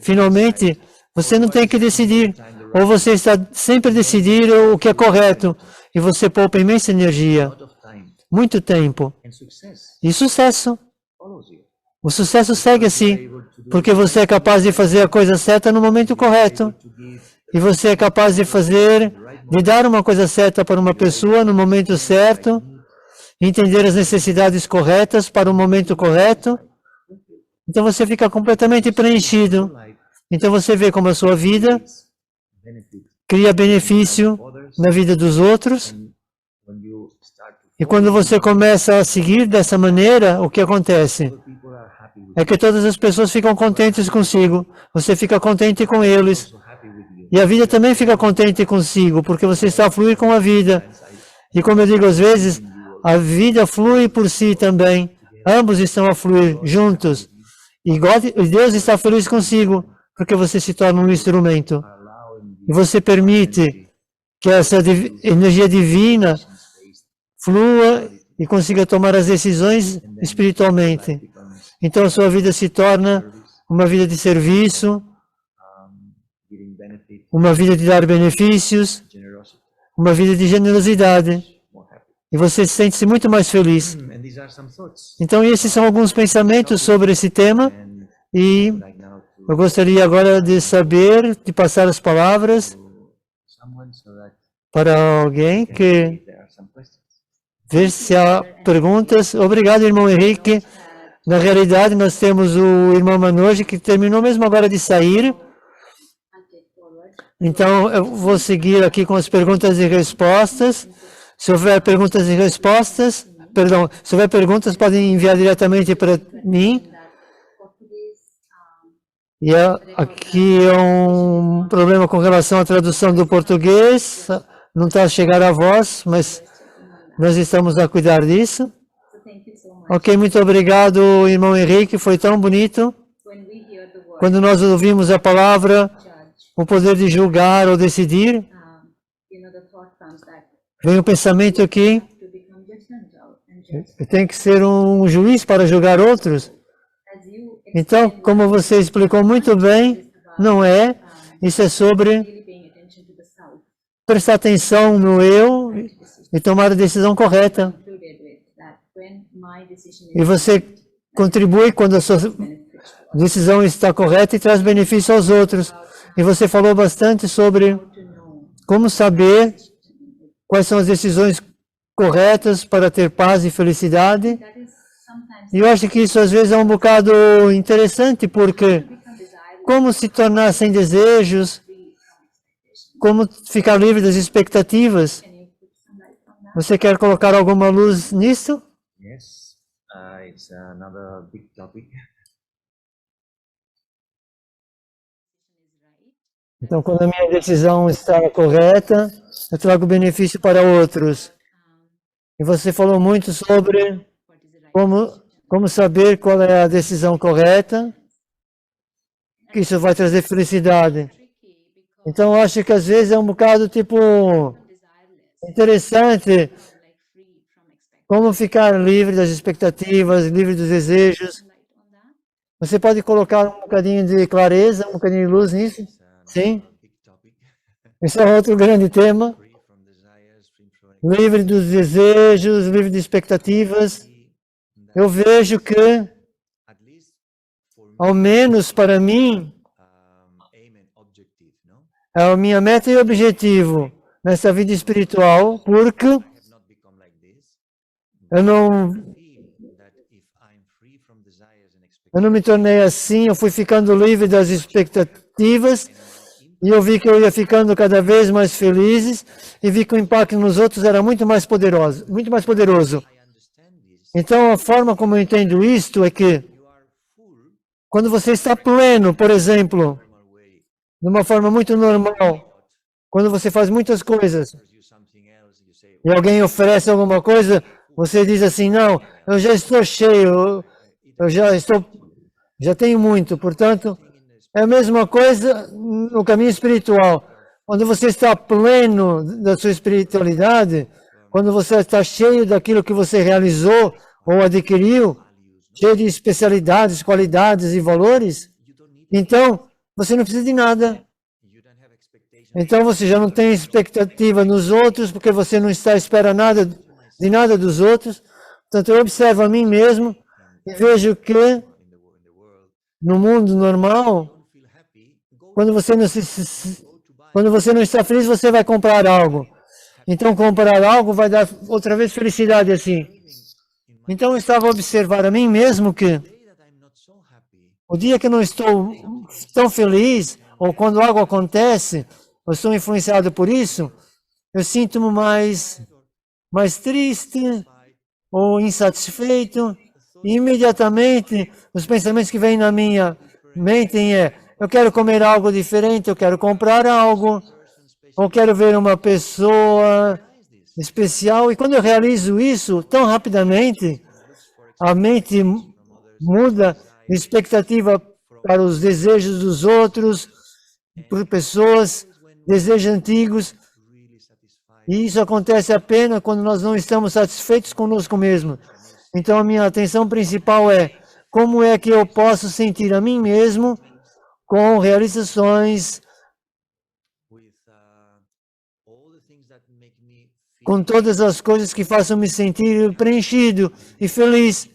finalmente, você não tem que decidir. Ou você está sempre a decidir o que é correto. E você poupa imensa energia, out of time muito tempo. and success E sucesso. follows you. O sucesso segue assim, porque você é capaz de fazer a coisa certa no momento correto. To give E você é capaz de dar uma coisa certa para uma pessoa no momento certo, entender as necessidades corretas para o momento correto. Então você fica completamente preenchido. life Então você vê como a sua vida benefit cria benefício others, na vida dos outros. when you start to E quando você começa a seguir dessa maneira, o que acontece? people are happy with É que todas as pessoas ficam contentes consigo. Você fica contente com eles. so happy with you. E a vida também fica contente consigo, porque você está a fluir com a vida. E como eu digo às vezes, a vida flui por si também. Ambos estão a fluir juntos. E Deus está feliz consigo, porque você se torna um instrumento. allowing E você permite que essa energia divina flua e consiga tomar as decisões espiritualmente. Então a sua vida se torna uma vida de serviço, giving benefit, uma vida de dar benefícios, generosity, uma vida de generosidade. more happy. E você sente-se muito mais feliz. And these are some thoughts. Então esses são alguns pensamentos sobre esse tema. And E like now to eu gostaria agora de saber, de passar as palavras someone so that para alguém que there are some questions. ver se há perguntas. Obrigado, irmão Henrique. Na realidade, nós temos o irmão Manoj, que terminou mesmo agora de sair. Então, eu vou seguir aqui com as perguntas e respostas. Se houver perguntas e respostas, perdão, se houver perguntas, podem enviar diretamente para mim. E aqui é um problema com relação à tradução do português. Não está a chegar a voz, mas nós estamos a cuidar disso. Ok, muito obrigado, irmão Henrique. Foi tão bonito. Quando nós ouvimos a palavra, o poder de julgar ou decidir, vem o pensamento que eu tenho que ser um juiz para julgar outros. Então, como você explicou muito bem, não é. Isso é sobre prestar atenção no eu e tomar a decisão correta. E você contribui quando a sua decisão está correta e traz benefício aos outros. E você falou bastante sobre como saber quais são as decisões corretas para ter paz e felicidade. E eu acho que isso às vezes é um bocado interessante, porque como se tornar sem desejos, como ficar livre das expectativas. Você quer colocar alguma luz nisso? Yes, it's another big topic. Então, quando a minha decisão está correta, eu trago benefício para outros. E você falou muito sobre como saber qual é a decisão correta, que isso vai trazer felicidade. Então, eu acho que às vezes é um bocado tipo interessante como ficar livre das expectativas, livre dos desejos. Você pode colocar um bocadinho de clareza, um bocadinho de luz nisso? Sim. Big topic. Esse é outro grande tema. Free from desires, free from Livre dos desejos, livre de expectativas. Eu vejo que, at least for me, ao menos para mim, aim and objective, no? é a minha meta e objetivo nessa vida espiritual, porque I have not become like this. eu não Feel that if I'm free from desires and Eu não me tornei assim, eu fui ficando livre das expectativas e eu vi que eu ia ficando cada vez mais feliz e vi que o impacto nos outros era muito mais poderoso, muito mais poderoso. I understand this. Então, a forma como eu entendo isto é que You are full quando você está pleno, por exemplo, normal way. de uma forma muito normal, quando você faz muitas coisas Offers you something else, you say, e alguém oferece alguma coisa, você diz assim, não, eu já estou cheio, eu já tenho muito, portanto, é a mesma coisa no caminho espiritual. Quando você está pleno da sua espiritualidade, quando você está cheio daquilo que você realizou ou adquiriu, cheio de especialidades, qualidades e valores, então você não precisa de nada. you don't have expectations. Então você já não tem expectativa nos outros, porque você não está à espera nada, de nada dos outros. Portanto, eu observo a mim mesmo e vejo que In the world, no mundo normal, don't feel happy, go quando você não está feliz, você vai comprar algo. Então, comprar algo vai dar outra vez felicidade assim. Então, eu estava a observar a mim mesmo que day that I'm not so happy, o dia que eu não estou tão feliz, ou quando algo acontece, eu sou influenciado por isso, eu sinto-me mais triste ou insatisfeito. E imediatamente, os pensamentos que vêm na minha mente eu quero comer algo diferente, eu quero comprar algo, ou quero ver uma pessoa especial. E quando eu realizo isso tão rapidamente, a mente muda de expectativa para os desejos dos outros, por pessoas, desejos antigos. E isso acontece apenas quando nós não estamos satisfeitos conosco mesmo. Então a minha atenção principal é como é que eu posso sentir a mim mesmo com realizações, com todas as coisas que façam me sentir preenchido e feliz.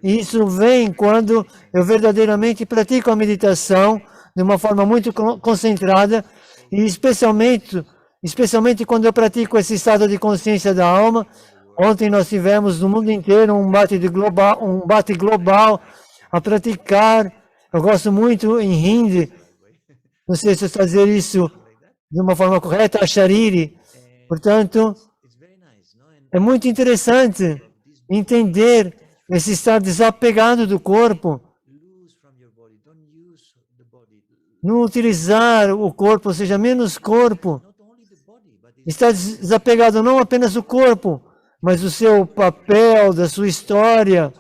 E isso vem quando eu verdadeiramente pratico a meditação de uma forma muito concentrada e especialmente quando eu pratico esse estado de consciência da alma. Ontem nós tivemos no mundo inteiro um bate global a praticar. Eu gosto muito em Hindi, não sei se eu estou dizendo isso de uma forma correta, a Shariri. Portanto, é muito interessante entender esse estar desapegado do corpo, não utilizar o corpo, ou seja, menos corpo. Estar desapegado não apenas do corpo, mas do seu papel, da sua história,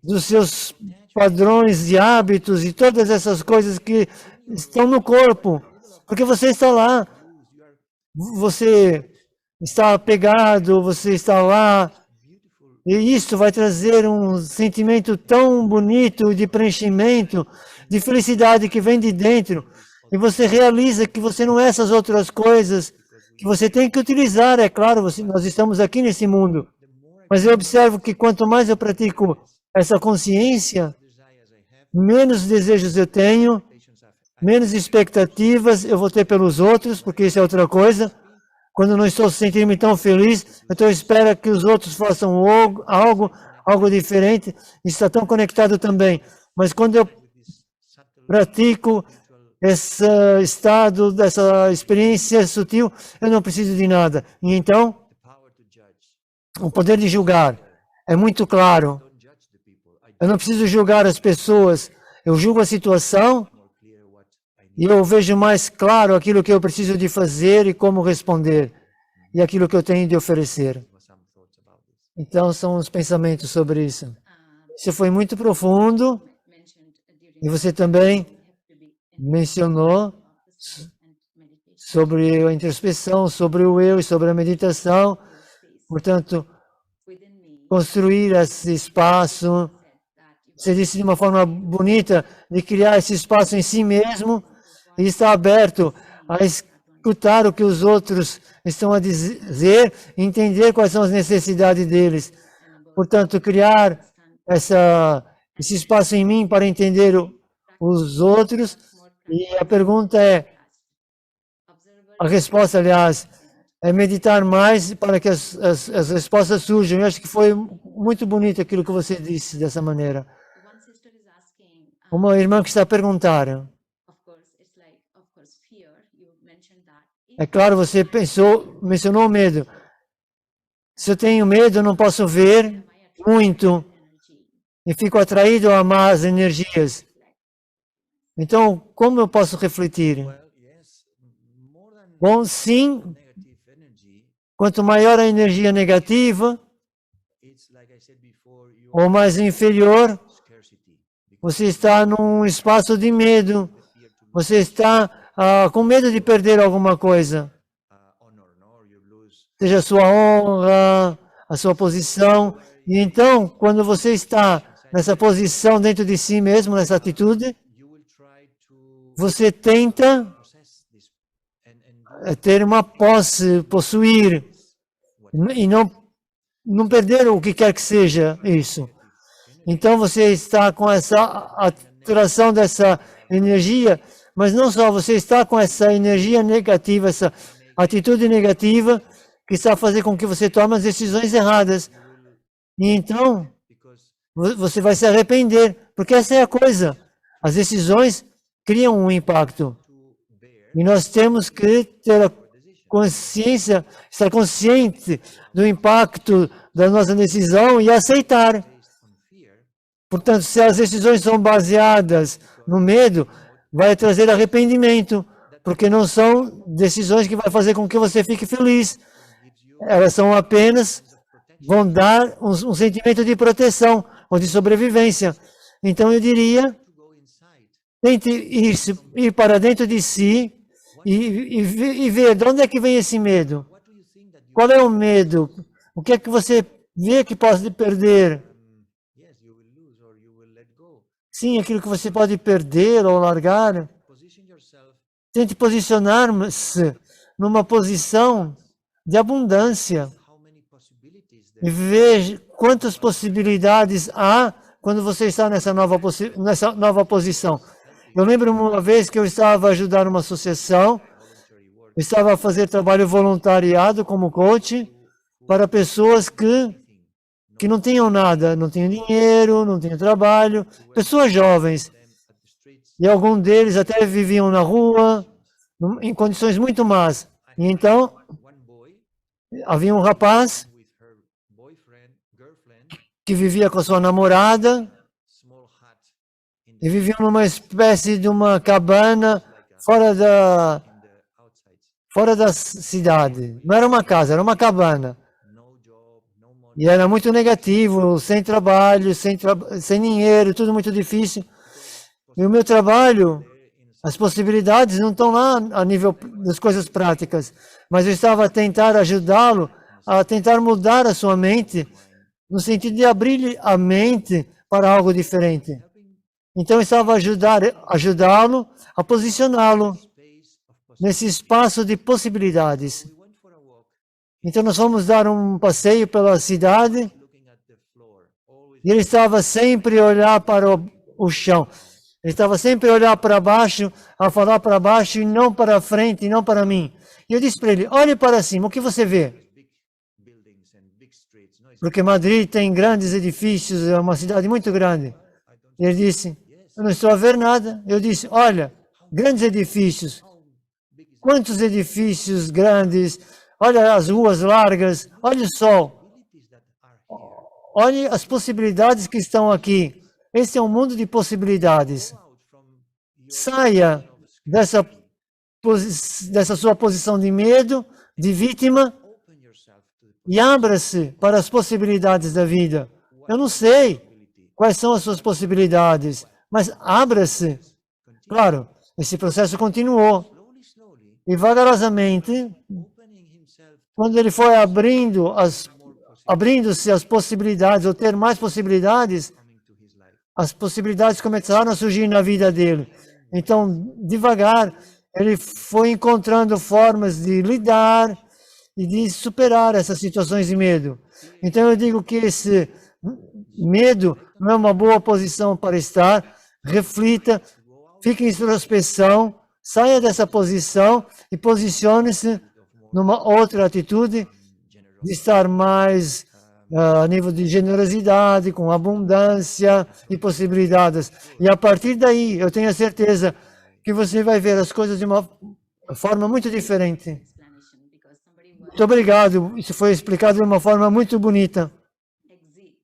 dos seus padrões de hábitos e todas essas coisas que estão no corpo. Porque você está lá, você está apegado, você está lá, e isso vai trazer um sentimento tão bonito de preenchimento, de felicidade que vem de dentro, e você realiza que você não é essas outras coisas, que você tem que utilizar, é claro, nós estamos aqui nesse mundo, mas eu observo que quanto mais eu pratico essa consciência, menos desejos eu tenho, menos expectativas eu vou ter pelos outros, porque isso é outra coisa. Quando eu não estou sentindo-me tão feliz, eu espero que os outros façam algo diferente, e está tão conectado também. Mas quando eu pratico esse estado, dessa experiência sutil, eu não preciso de nada. E então, o poder de julgar é muito claro. Eu não preciso julgar as pessoas, eu julgo a situação e eu vejo mais claro aquilo que eu preciso de fazer e como responder, e aquilo que eu tenho de oferecer. Então, são os pensamentos sobre isso. Isso foi muito profundo, e você também mencionou sobre a introspecção, sobre o eu e sobre a meditação. Portanto, construir esse espaço, você disse de uma forma bonita, de criar esse espaço em si mesmo e estar aberto a escutar o que os outros estão a dizer, entender quais são as necessidades deles. Portanto, criar esse espaço em mim para entender os outros. E a pergunta a resposta, aliás, é meditar mais para que as respostas surjam. Eu acho que foi muito bonito aquilo que você disse dessa maneira. Uma irmã que está a perguntar. É claro, você mencionou o medo. Se eu tenho medo, eu não posso ver muito e fico atraído a más energias. Então, como eu posso refletir? Bom, sim, quanto maior a energia negativa, ou mais inferior, você está num espaço de medo, você está com medo de perder alguma coisa, seja a sua honra, a sua posição. E então, quando você está nessa posição dentro de si mesmo, nessa atitude, você tenta ter uma posse, possuir, e não perder o que quer que seja isso. Então você está com essa atração dessa energia, mas não só, você está com essa energia negativa, essa atitude negativa, que está a fazer com que você tome as decisões erradas. E então, você vai se arrepender, porque essa é a coisa. As decisões criam um impacto. E nós temos que ter a consciência, estar consciente do impacto da nossa decisão e aceitar. Portanto, se as decisões são baseadas no medo, vai trazer arrependimento, porque não são decisões que vão fazer com que você fique feliz. Elas são apenas, vão dar um sentimento de proteção ou de sobrevivência. Então eu diria Tente ir para dentro de si e ver de onde é que vem esse medo. What do you think that you Qual é o medo? O que é que você vê que pode perder? yes, you will lose or you will let go. Sim, aquilo que você pode perder ou largar. Position yourself Tente posicionar-se numa posição de abundância how many possibilities e there veja quantas possibilidades há quando você está nessa nova posição. Eu lembro uma vez que eu estava a ajudar uma associação, voluntary work eu estava a fazer trabalho voluntariado como coach para pessoas que não tinham nada, não tinham dinheiro, não tinham trabalho, pessoas jovens. them at the streets. E alguns deles até viviam na rua, em condições muito más. E então, One boy havia um rapaz with her girlfriend, que vivia com a sua namorada small hut in e viviam numa espécie de uma cabana fora da, the outside. fora da cidade. Não era uma casa, era uma cabana. No job, no money. E era muito negativo, sem trabalho, sem dinheiro, tudo muito difícil. E o meu trabalho, as possibilidades não estão lá a nível das coisas práticas, mas eu estava a tentar ajudá-lo, a tentar mudar a sua mente, no sentido de abrir a mente para algo diferente. Então eu estava a ajudá-lo a posicioná-lo Space of possibility. nesse espaço de possibilidades. We went for a walk, Então nós fomos dar um passeio pela cidade looking at the floor, always e ele estava sempre a olhar para o chão. Ele estava sempre a olhar para baixo, a falar para baixo e não para frente, e não para mim. E eu disse para ele, olhe para cima, o que você vê? big buildings and big streets. No, it's Porque Madrid tem grandes edifícios, é uma cidade muito grande. I don't E ele disse, eu não estou a ver nada. Eu disse, olha, grandes edifícios. how big is Quantos edifícios grandes, olha as ruas largas, olha o sol, possibilities that are here. olhe as possibilidades que estão aqui. Esse é um mundo de possibilidades. Go out from your Saia dessa sua posição de medo, de vítima, open yourself to the e abra-se para as possibilidades da vida. Eu não sei possibility. quais são as suas possibilidades, mas abra-se. Claro, esse processo continuou. Slowly, E vagarosamente, opening himself quando ele foi abrindo-se as possibilidades, ou ter mais possibilidades, coming to his life. as possibilidades começaram a surgir na vida dele. Então, devagar, ele foi encontrando formas de lidar e de superar essas situações de medo. Então, eu digo que esse medo não é uma boa posição para estar. Reflita, fique em introspeção, saia dessa posição e posicione-se numa outra atitude de estar mais a nível de generosidade, com abundância e possibilidades. E a partir daí, eu tenho a certeza que você vai ver as coisas de uma forma muito diferente. explanation because somebody was Muito obrigado. Isso foi explicado de uma forma muito bonita. exit.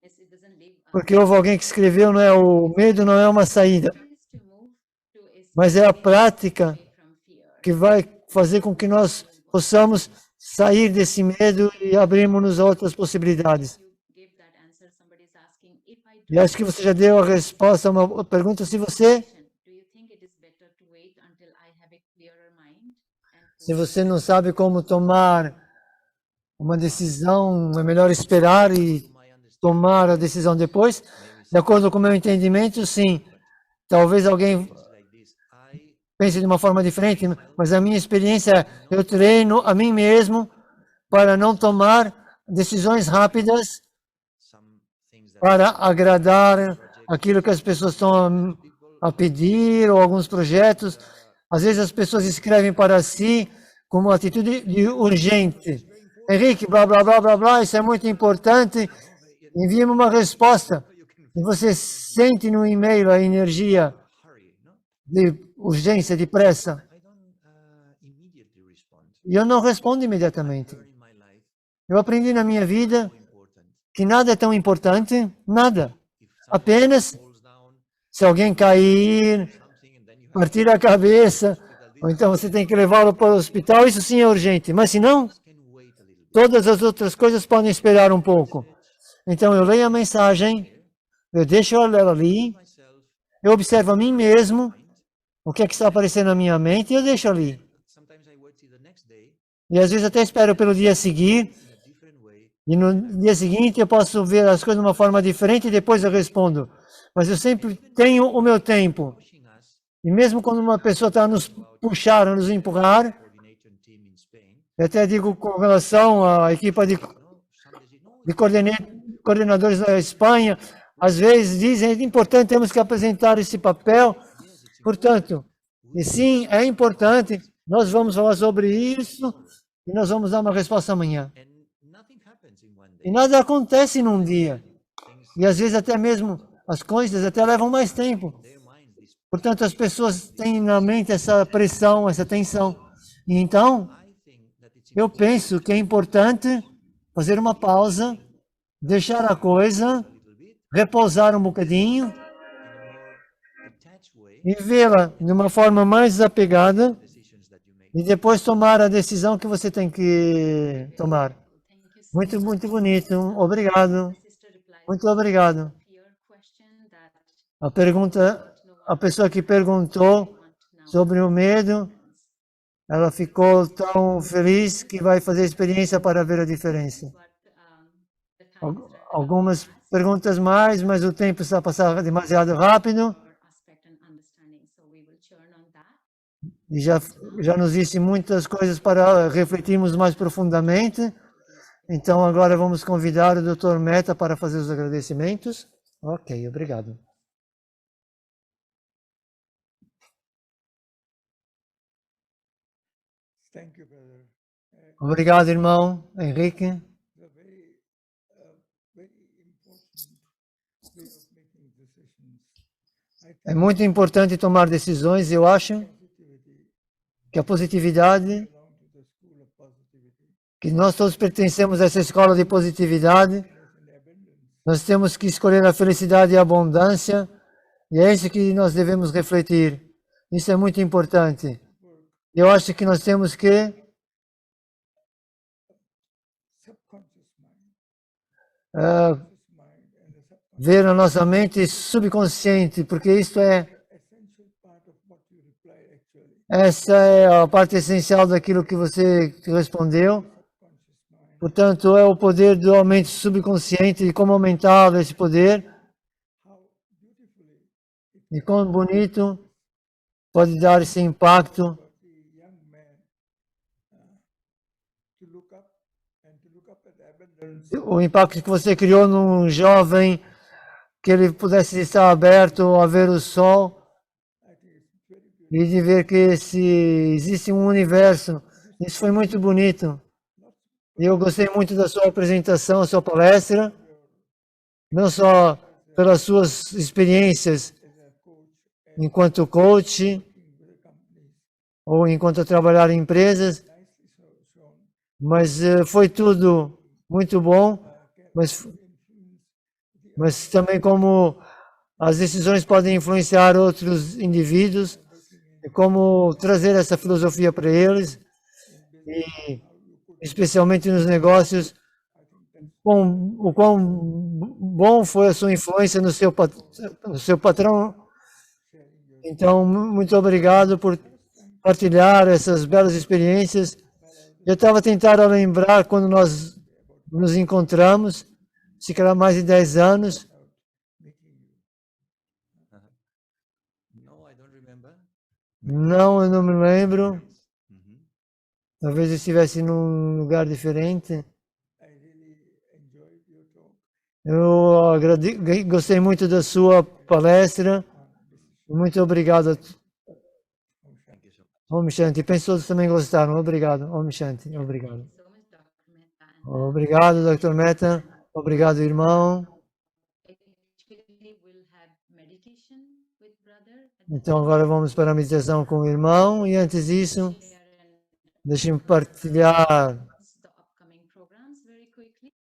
Yes, it doesn't leave us. Porque houve alguém que escreveu, não é o medo não é uma saída, Is to move to a mas é a prática state from fear. que vai fazer com que nós possamos sair desse medo e abrirmos a outras possibilidades. You gave that answer. Somebody is asking if I do E acho que você já deu a resposta a uma pergunta. Se você, do you think it is better to wait until I have a clearer mind and se você não sabe como tomar uma decisão, é melhor esperar e tomar a decisão depois? De acordo com o meu entendimento, sim. Talvez alguém Like this, I pense de uma forma diferente, mas a minha experiência é, eu treino a mim mesmo para não tomar decisões rápidas some things that para agradar aquilo que as pessoas estão a pedir ou alguns projetos. Às vezes as pessoas escrevem para si como uma atitude de urgente. Henrique, blá, blá, blá, blá, blá, isso é muito importante. Envie-me uma resposta. E você sente no e-mail a energia hurry, no? de urgência, de pressa. I don't immediately respond. E eu não respondo imediatamente. In my life, Eu aprendi na minha vida important. que nada é tão importante, nada. If something Apenas falls down, se alguém cair, something, and then you have partir a cabeça, ou então você tem que levá-lo para o hospital, isso sim é urgente. Mas se não, can wait a little bit. todas as outras coisas podem esperar um pouco. Então eu leio a mensagem, eu deixo ela ali, Myself, Eu observo a mim mesmo, o que é que está aparecendo na minha mente, e eu deixo ali. Sometimes I wait till the next day E às vezes até espero pelo dia seguinte, in a different way. e no dia seguinte eu posso ver as coisas de uma forma diferente e depois eu respondo. Mas eu sempre tenho o meu tempo. Pushing us, E mesmo quando uma pessoa está nos puxar, nos empurrar, coordination team in Spain, eu até digo com relação à equipa de some they say, no, coordenadores da Espanha, às vezes dizem é importante, temos que apresentar esse papel. yes, it's Portanto, e sim, é importante, nós vamos falar sobre isso e nós vamos dar uma resposta amanhã. and nothing happens in one E day. nada acontece num dia. Things E às vezes até mesmo as coisas até levam mais tempo. their mind, this Portanto, as pessoas têm na mente essa pressão, essa tensão. E então, I think that it's eu penso que é importante fazer uma pausa, deixar a coisa, a little bit repousar um bocadinho in a more detached way e vê-la de uma forma mais desapegada decisions that you make. e depois tomar a decisão que você tem que tomar. Thank you so Muito, much. muito bonito. Obrigado. Sister replies Muito obrigado. your question that A pergunta, a pessoa que perguntou want now. sobre o medo, ela ficou tão feliz que vai fazer a experiência para ver a diferença. But the time is running Algumas perguntas mais, mas o tempo está passando demasiado rápido our aspect and understanding. So we will churn on that. e já nos disse muitas coisas para refletirmos mais profundamente. Então agora vamos convidar o Dr. Mehta para fazer os agradecimentos. Ok, obrigado. Thank you, brother. Obrigado, irmão Henrique. The very, very important way of making decisions. I É think muito importante tomar decisões. Eu acho positivity que a positividade, belong to the school of positivity. que nós todos pertencemos a essa escola de positividade. There's an abundance. Nós temos que escolher a felicidade e a abundância, e é isso que nós devemos refletir. Isso é muito importante. Eu acho que nós temos que Subconscious mind. ah, Conscious mind and the subconscious ver a nossa mente subconsciente, porque isso é essential part of what you reply actually. essa é a parte essencial daquilo que você respondeu. Subconscious mind. Portanto, é o poder da mente subconsciente e como aumentar esse poder How beautifully it e quão bonito pode dar esse impacto for the young man to look up and to look up at the abundance o impacto que você criou num jovem, que ele pudesse estar aberto a ver o sol I think it's very beautiful. e de ver que existe um universo. Isso foi muito bonito. E eu gostei muito da sua apresentação, a sua palestra, não só pelas suas experiências As a coach enquanto coach working with the companies, ou enquanto trabalhar em empresas, nicely shown, mas foi tudo muito bom, mas, influence the mas também como as decisões podem influenciar outros indivíduos, e como trazer essa filosofia para eles, e especialmente nos negócios, o quão bom foi a sua influência no seu patrão. Então, muito obrigado por partilhar essas belas experiências. Eu estava tentando lembrar quando nós nos encontramos, se calhar mais de 10 anos. No, I don't remember. Não, eu não me lembro. Mhm. Talvez eu estivesse num lugar diferente. I really enjoyed your talk. Eu gostei muito da sua palestra. Muito obrigado. Thank you so much. Om Shanti. Penso que todos também gostaram. Obrigado. Om Shanti. Obrigado. So much, Dr. Mehta. And Obrigado, Dr. Mehta. Obrigado, irmão. actually, we'll have meditation with brother. Então agora vamos para a meditação com o irmão. E antes disso, Share and deixe-me partilhar the upcoming programs very quickly.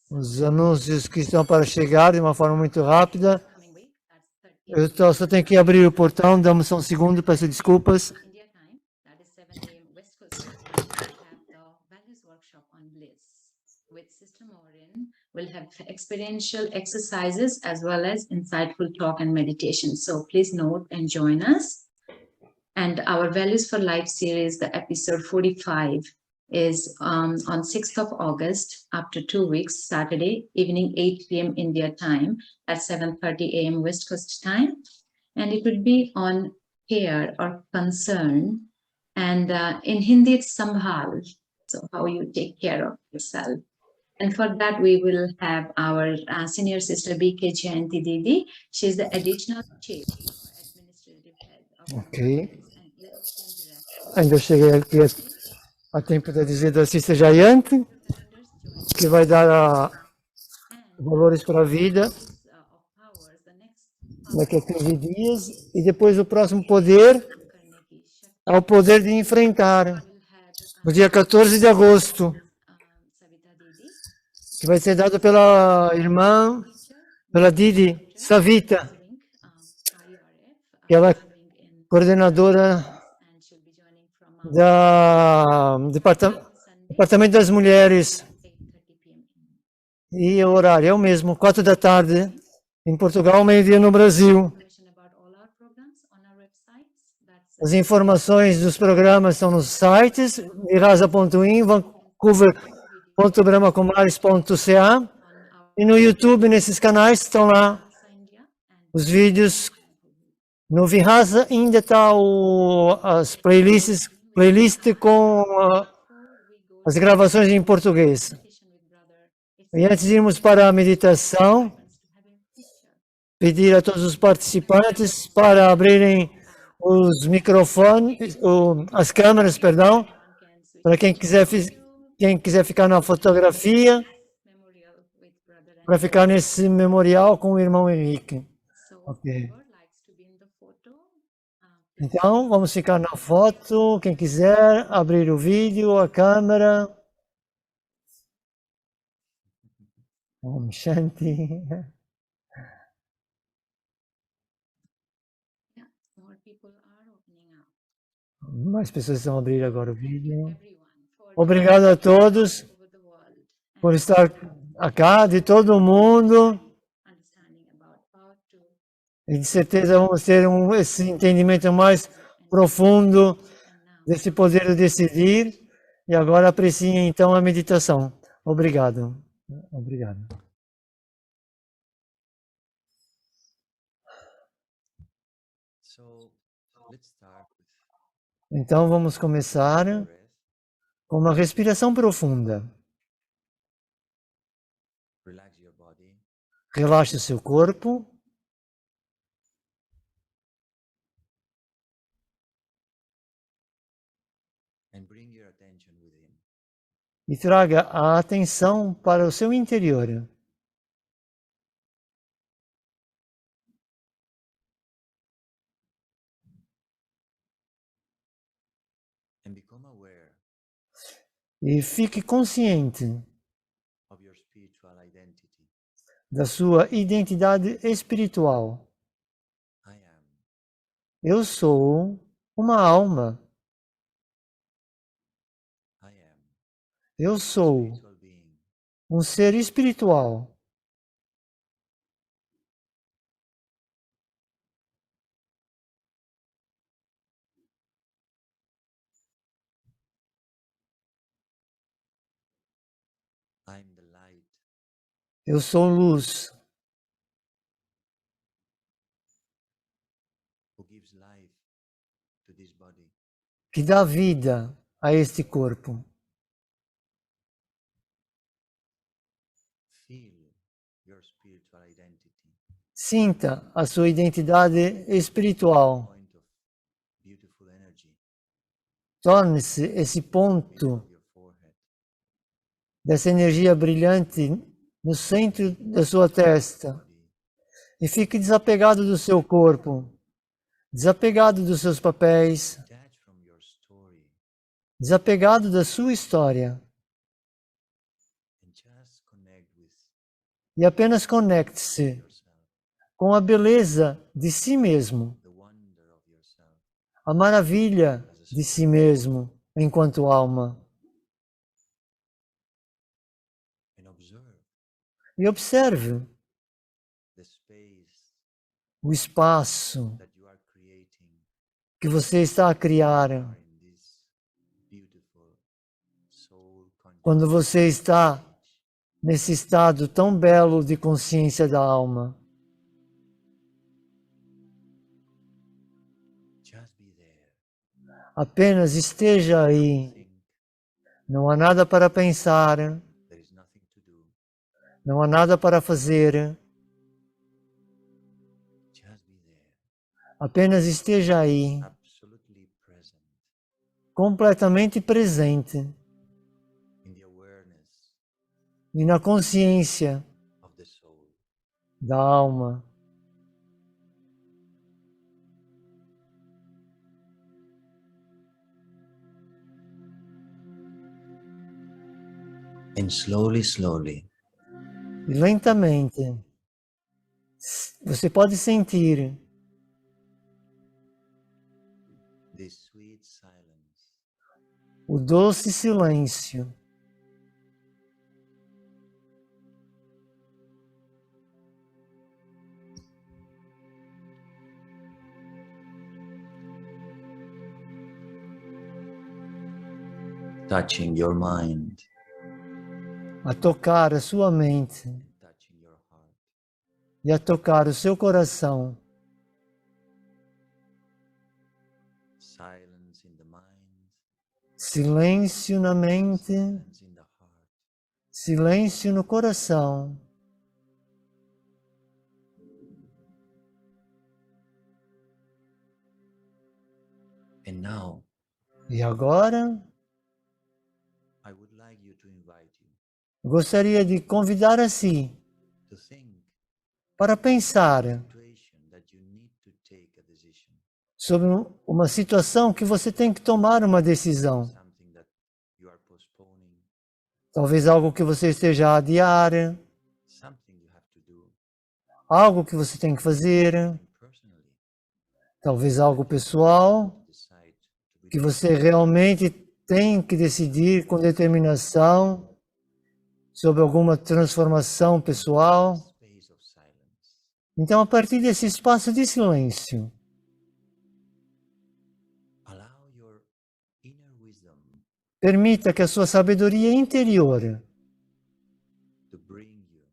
os anúncios que estão para chegar de uma forma muito rápida. Coming week, that's 30th Só tenho que abrir o portão, damos só um segundo, peço desculpas. India time, that is 7 a.m. West Coast time. We have the Values Workshop on Bliss with Sister Maureen We'll have experiential exercises as well as insightful talk and meditation. So please note and join us. And our Values for Life series, the episode 45, is on 6th of August, after 2 weeks, Saturday evening, 8 p.m. India time at 7:30 a.m. West Coast time. And it would be on care or concern. And in Hindi, it's Sambhal. So how you take care of yourself. And for that, we will have our senior sister BK Jayanti Didi. She's the additional chief or administrative head of Ok. and election director. Ainda cheguei aqui a tempo da dizer da Sister Jayanti, Founders join que vai dar and valores para a vida of powers, the next daqui a 15 dias. E depois o próximo poder Carnegie Shakti é o poder de enfrentar, will have no dia 14 de agosto, Savita Didi, que vai ser dado pela irmã, pela Didi Savita, IRF, que ela é coming in, coordenadora and she'll be joining from da Sunday, Departamento das Mulheres. 8:30 p.m. E o horário é o mesmo, 4 da tarde em Portugal, meio-dia no Brasil. Information about all our programs on our websites. That's As informações dos programas estão nos sites, irasa.in, vancouver.brahmakumaris.ca, on our e no YouTube, nesses canais, estão lá Rasa India and os vídeos. No Vihasa ainda está as playlist com before we go as gravações em português. to meditation with brother, it's E antes de irmos para a meditação, nice to have a picture. pedir a todos os participantes para abrirem os microfones, as câmeras, perdão, One can switch para quem quiser ficar na fotografia, memorial with brother para and ficar nesse memorial com o irmão Henrique. so Ok. whoever likes to be in the photo, please Então, vamos ficar na foto. Quem quiser abrir o vídeo, a câmera. Om Shanti. more people are opening up. Mais pessoas estão a abrir agora o vídeo. Everyone for Obrigado a todos over the world por estar aqui, de todo mundo. understanding about how to E de certeza vamos ter esse entendimento mais profundo and now desse poder de decidir. E agora apreciem então a meditação. Obrigado. Obrigado. So let's start with Então vamos começar breath. com uma respiração profunda. Relax your body. Relaxe o seu corpo. And bring your attention within. E traga a atenção para o seu interior. And become aware E fique consciente of your spiritual identity. da sua identidade espiritual. I am. Eu sou uma alma. I am. Eu sou Spiritual being. um ser espiritual. I'm the light Eu sou luz who gives life to this body. que dá vida a este corpo. Feel your spiritual identity. Sinta a sua identidade espiritual. Point of beautiful energy Torne-se esse middle ponto of your forehead. dessa energia brilhante no centro da sua testa. Body. E fique desapegado do seu corpo, desapegado dos seus papéis, Detach from your story desapegado da sua história. and just connect with E apenas conecte-se yourself, com a beleza de si mesmo, the wonder of yourself. a maravilha de si mesmo enquanto alma. And observe e observe the space o espaço that you are creating que você está a criar in this beautiful soul quando conscious você está stage. nesse estado tão belo de consciência da alma. Just be there. Apenas esteja aí. Think Não há nada para pensar, there is nothing to do. não há nada para fazer. Just be there. Apenas esteja aí, Absolutely present completamente presente in the awareness e na consciência of the soul. da alma. And slowly, slowly, E lentamente, você pode sentir this sweet silence o doce silêncio touching your mind, a tocar a sua mente touching your heart. e a tocar o seu coração. Silence in the mind, Silêncio na mente, silence in the heart. silêncio no coração. And now, E agora, I would like you to invite you gostaria de convidar a si to think para pensar situation that you need to take a decision, sobre uma situação que você tem que tomar uma decisão. something that you are postponing, Talvez algo que você esteja a adiar, something you have to do algo que você tem que fazer, personally, talvez algo pessoal decide to be que você realmente tem que decidir com determinação sobre alguma transformação pessoal. space of silence. Então, a partir desse espaço de silêncio, Allow your inner wisdom permita que a sua sabedoria interior to bring you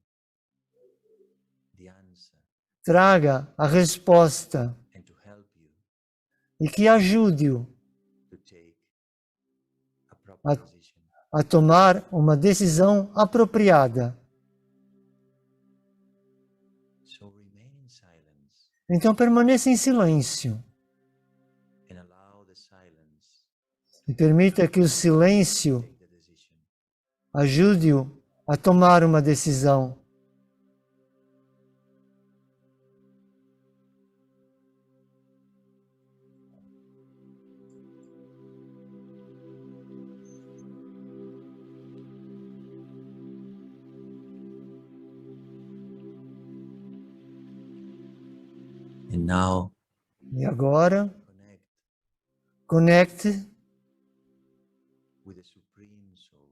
the answer traga a resposta and to help you e que ajude-o to take a proper decision. a tomar uma decisão apropriada. So remain in silence Então, permaneça em silêncio and allow the silence e permita que o silêncio take the decision. ajude-o a tomar uma decisão. And now E agora, connect conecte with the Supreme Soul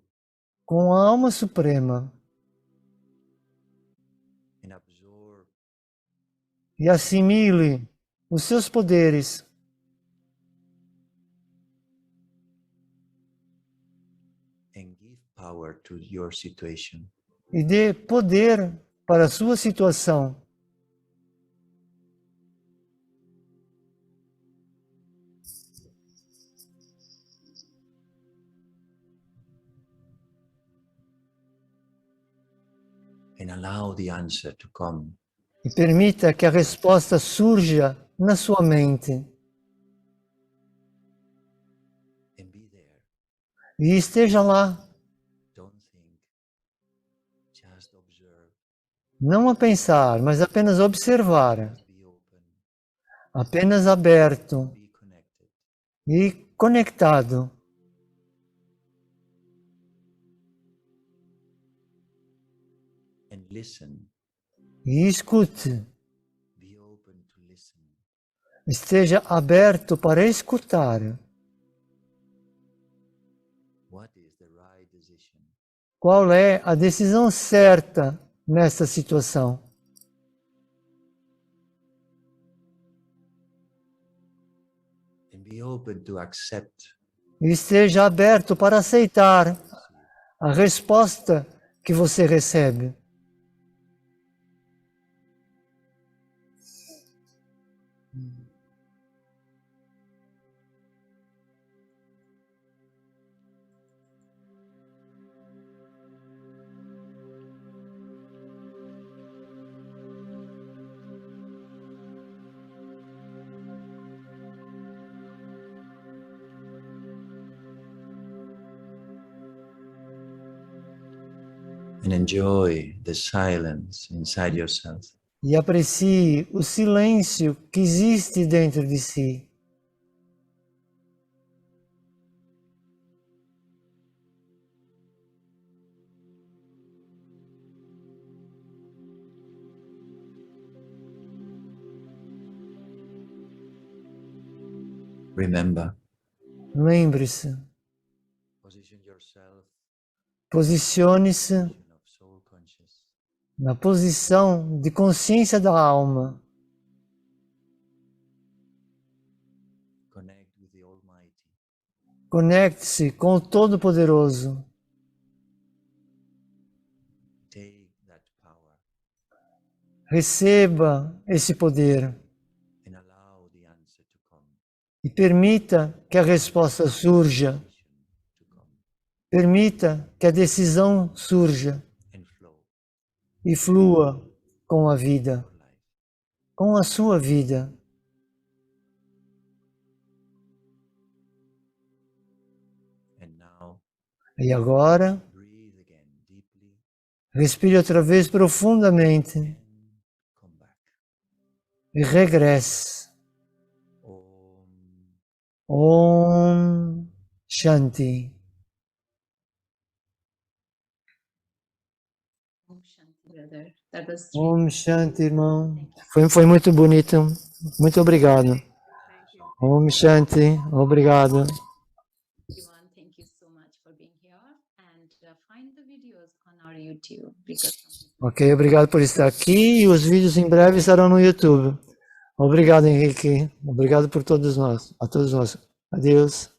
com a alma suprema and absorb e assimile os seus poderes and give power to your situation. e dê poder para a sua situação. And allow the answer to come. E permita que a resposta surja na sua mente. And be there. E esteja lá, Don't think. Just observe. não a pensar, mas apenas observar, Just be open. apenas aberto Be connected. e conectado. And listen. E escute, Be open to listen. esteja aberto para escutar. What is the right decision? Qual é a decisão certa nesta situação. And be open to accept E esteja aberto para aceitar a resposta que você recebe. and enjoy the silence inside yourself. E aprecie o silêncio que existe dentro de si. Remember, Lembre-se, position yourself posicione-se of soul conscious. na posição de consciência da alma. Connect with the Almighty. Conecte-se com o Todo-Poderoso. Take that power Receba esse poder and allow the answer to come. e permita que a resposta surja. To come Permita que a decisão surja and flow e flua com a vida, your life. com a sua vida. And now E agora, breathe again deeply respire outra vez profundamente and come back. e regresse. Om Om Shanti. Om Shanti, brother. That was Om Shanti, irmão. Foi muito bonito. Muito obrigado. Om Shanti. Obrigado. everyone. Thank you so much for being here, and find the videos on our YouTube because some people Ok, obrigado por estar aqui e os vídeos em breve estarão no YouTube. Obrigado, Henrique. Obrigado por todos nós, a todos nós. Adeus.